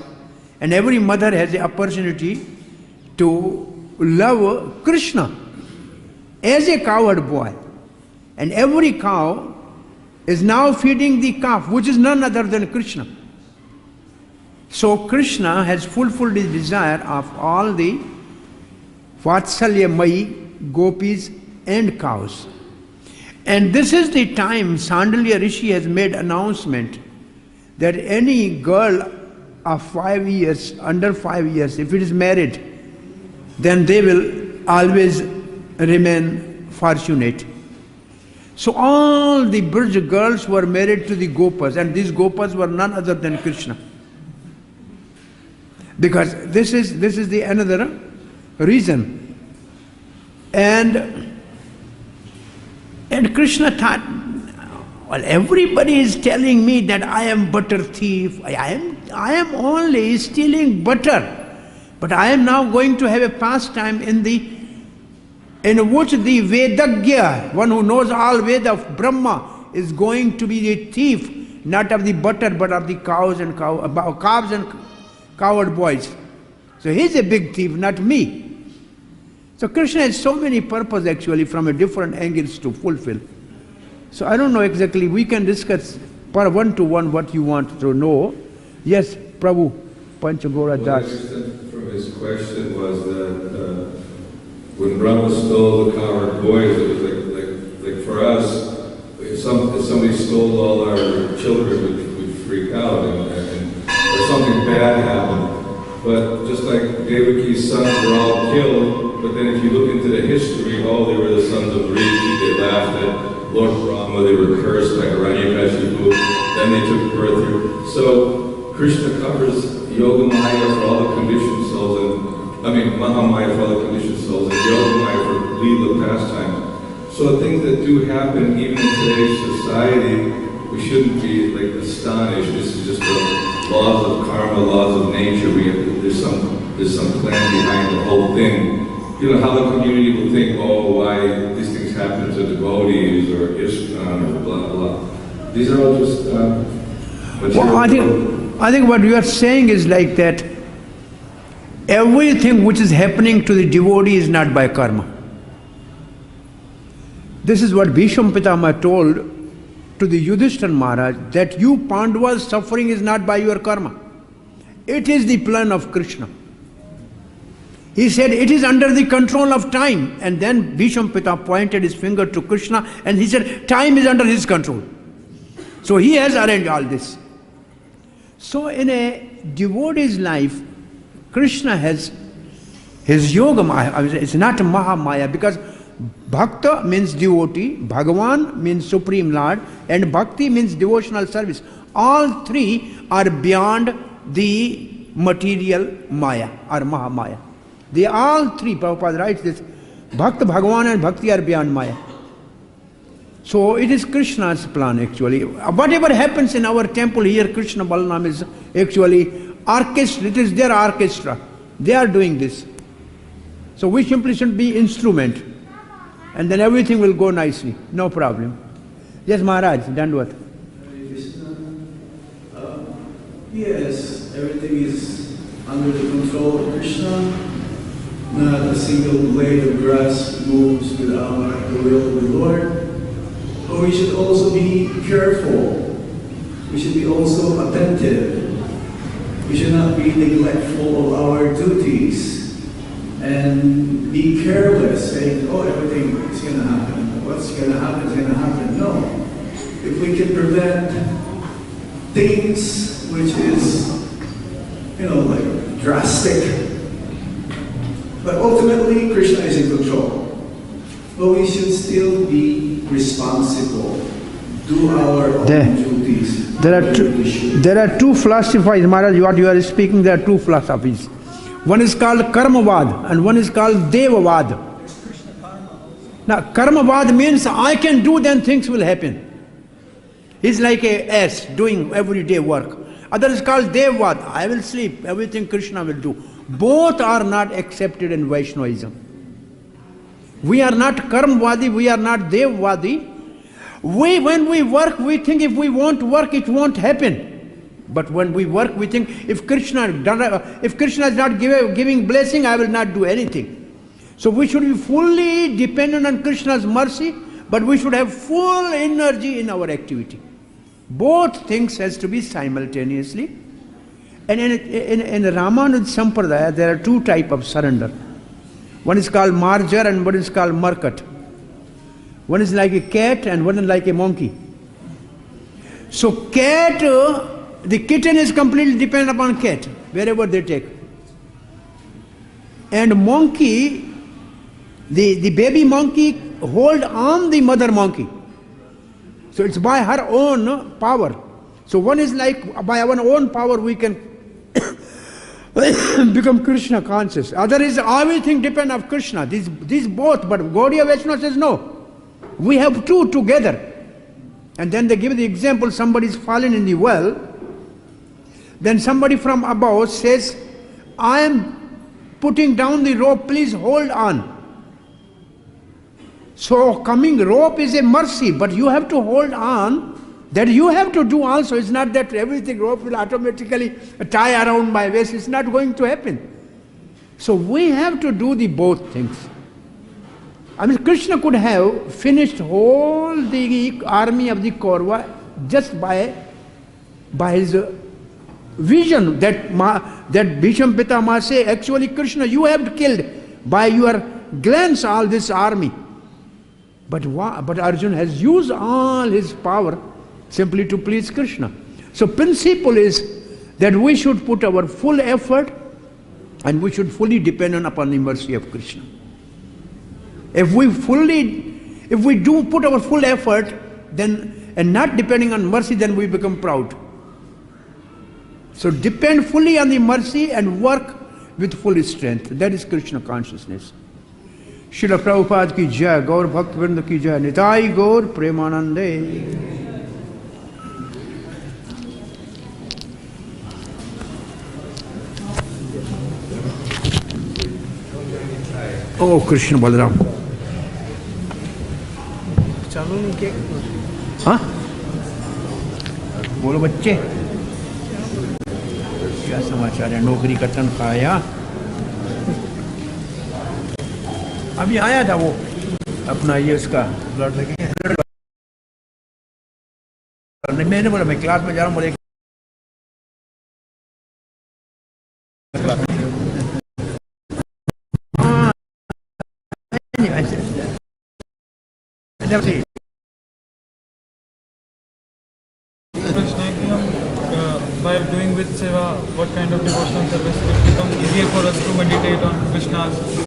and every mother has the opportunity to love Krishna as a cowherd boy. And every cow is now feeding the calf, which is none other than Krishna. So Krishna has fulfilled his desire of all the Vatsalya Mai, gopis and cows. And this is the time Sandalya Rishi has made announcement that any girl of 5 years, under 5 years, if it is married, then they will always remain fortunate. So all the Braj girls were married to the Gopas, and these Gopas were none other than Krishna. Because this is the another reason. And Krishna thought, well, everybody is telling me that I am butter thief. I am only stealing butter. But I am now going to have a pastime in which the Vedagya, one who knows all Veda of Brahma, is going to be a thief, not of the butter, but of the calves and cowherd boys. So he's a big thief, not me. So Krishna has so many purposes actually from a different angles to fulfill. So I don't know exactly, we can discuss per one to one what you want to know. Yes, Prabhu, Panchagora What I Das. understood from his question was that when Brahma stole the cowherd boys, it was like for us, if somebody stole all our children, we'd freak out and or something bad happened. But just like Devaki's sons were all killed, but then if you look into the history, they were the sons of Rishi, they laughed at Lord Brahma, they were cursed by Hiranyakashipu, then they took birth here. So Krishna covers Yoga Maya for all the conditioned souls, and Mahamaya for all the conditioned souls, and Yoga Maya for Leela pastimes. So things that do happen even in today's society, we shouldn't be astonished. This is just the laws of karma, laws of nature. There's some plan behind the whole thing. How the community will think, why these things happen to devotees or ISKCON or blah blah. These are all just Well, I think what you are saying is like that everything which is happening to the devotee is not by karma. This is what Bhishma Pitama told to the Yudhishthira Maharaj, that you Pandavas' suffering is not by your karma. It is the plan of Krishna. He said it is under the control of time. And then Bhishma Pitama pointed his finger to Krishna and he said time is under his control. So he has arranged all this. So in a devotee's life, Krishna has his yoga maya. It's not Mahamaya, because Bhakta means devotee, Bhagavan means Supreme Lord, and Bhakti means devotional service. All three are beyond the material Maya or Mahamaya. They all three, Prabhupada writes this, Bhakta, Bhagavan and Bhakti are beyond Maya. So it is Krishna's plan actually. Whatever happens in our temple here, Krishna Balaram is actually orchestra, it is their orchestra. They are doing this. So we simply should be instrument. And then everything will go nicely, no problem. Yes, Maharaj, Dandvat. Yes, everything is under the control of Krishna. Not a single blade of grass moves without the will of the Lord. But we should also be careful. We should be also attentive. We should not be neglectful of our duties and be careless, saying, everything is going to happen. What's going to happen is going to happen. No. If we can prevent things which is, drastic, but ultimately Krishna is in control. But we should still be responsible, do our own duties. There are two philosophies, Maharaj, what you are speaking, there are two philosophies. One is called Karmavad and one is called Devavad. Now, Karmavad means I can do, then things will happen. He's like a ass doing everyday work. Other is called Devavad. I will sleep, everything Krishna will do. Both are not accepted in Vaishnavism. We are not Karmvadi, we are not Devvadi. When we work, we think if we won't work, it won't happen. But when we work, we think if Krishna is not giving blessing, I will not do anything. So we should be fully dependent on Krishna's mercy, but we should have full energy in our activity. Both things has to be simultaneously. And in Ramanuja Sampradaya, there are two types of surrender. One is called Marjar and one is called Markat. One is like a cat and one is like a monkey. So cat, the kitten is completely dependent upon cat, wherever they take. And monkey, the baby monkey hold on the mother monkey. So it's by her own power. So one is like by our own power we can become Krishna conscious. Other is everything depends on Krishna. These both, but Gaudiya Vaishnava says no. We have two together. And then they give the example, somebody is fallen in the well. Then somebody from above says, I am putting down the rope, please hold on. So coming rope is a mercy, but you have to hold on. That you have to do also. It's not that everything rope will automatically tie around my waist. It's not going to happen. So we have to do the both things. I mean, Krishna could have finished whole the army of the Kaurava just by his vision that Bhisham Pitama say, actually Krishna, you have killed by your glance all this army. But Arjuna has used all his power simply to please Krishna. So principle is that we should put our full effort and we should fully depend upon the mercy of Krishna. If we do put our full effort, then and not depending on mercy, then we become proud. So depend fully on the mercy and work with full strength. That is Krishna consciousness. Srila Prabhupada ki jai, Gaur Bhakt Vrinda ki jai, Nitai Gaur Premanande. Oh Krishna Balaram. चालू नहीं किया हाँ बोलो बच्चे क्या समाचार है नौकरी का तनख्वाह आया अभी आया था वो अपना ये उसका ब्लड मैंने बोला मैं क्लास में जा रहा हूँ बोले By doing with seva, what kind of devotional service it will become easier for us to meditate on Krishna's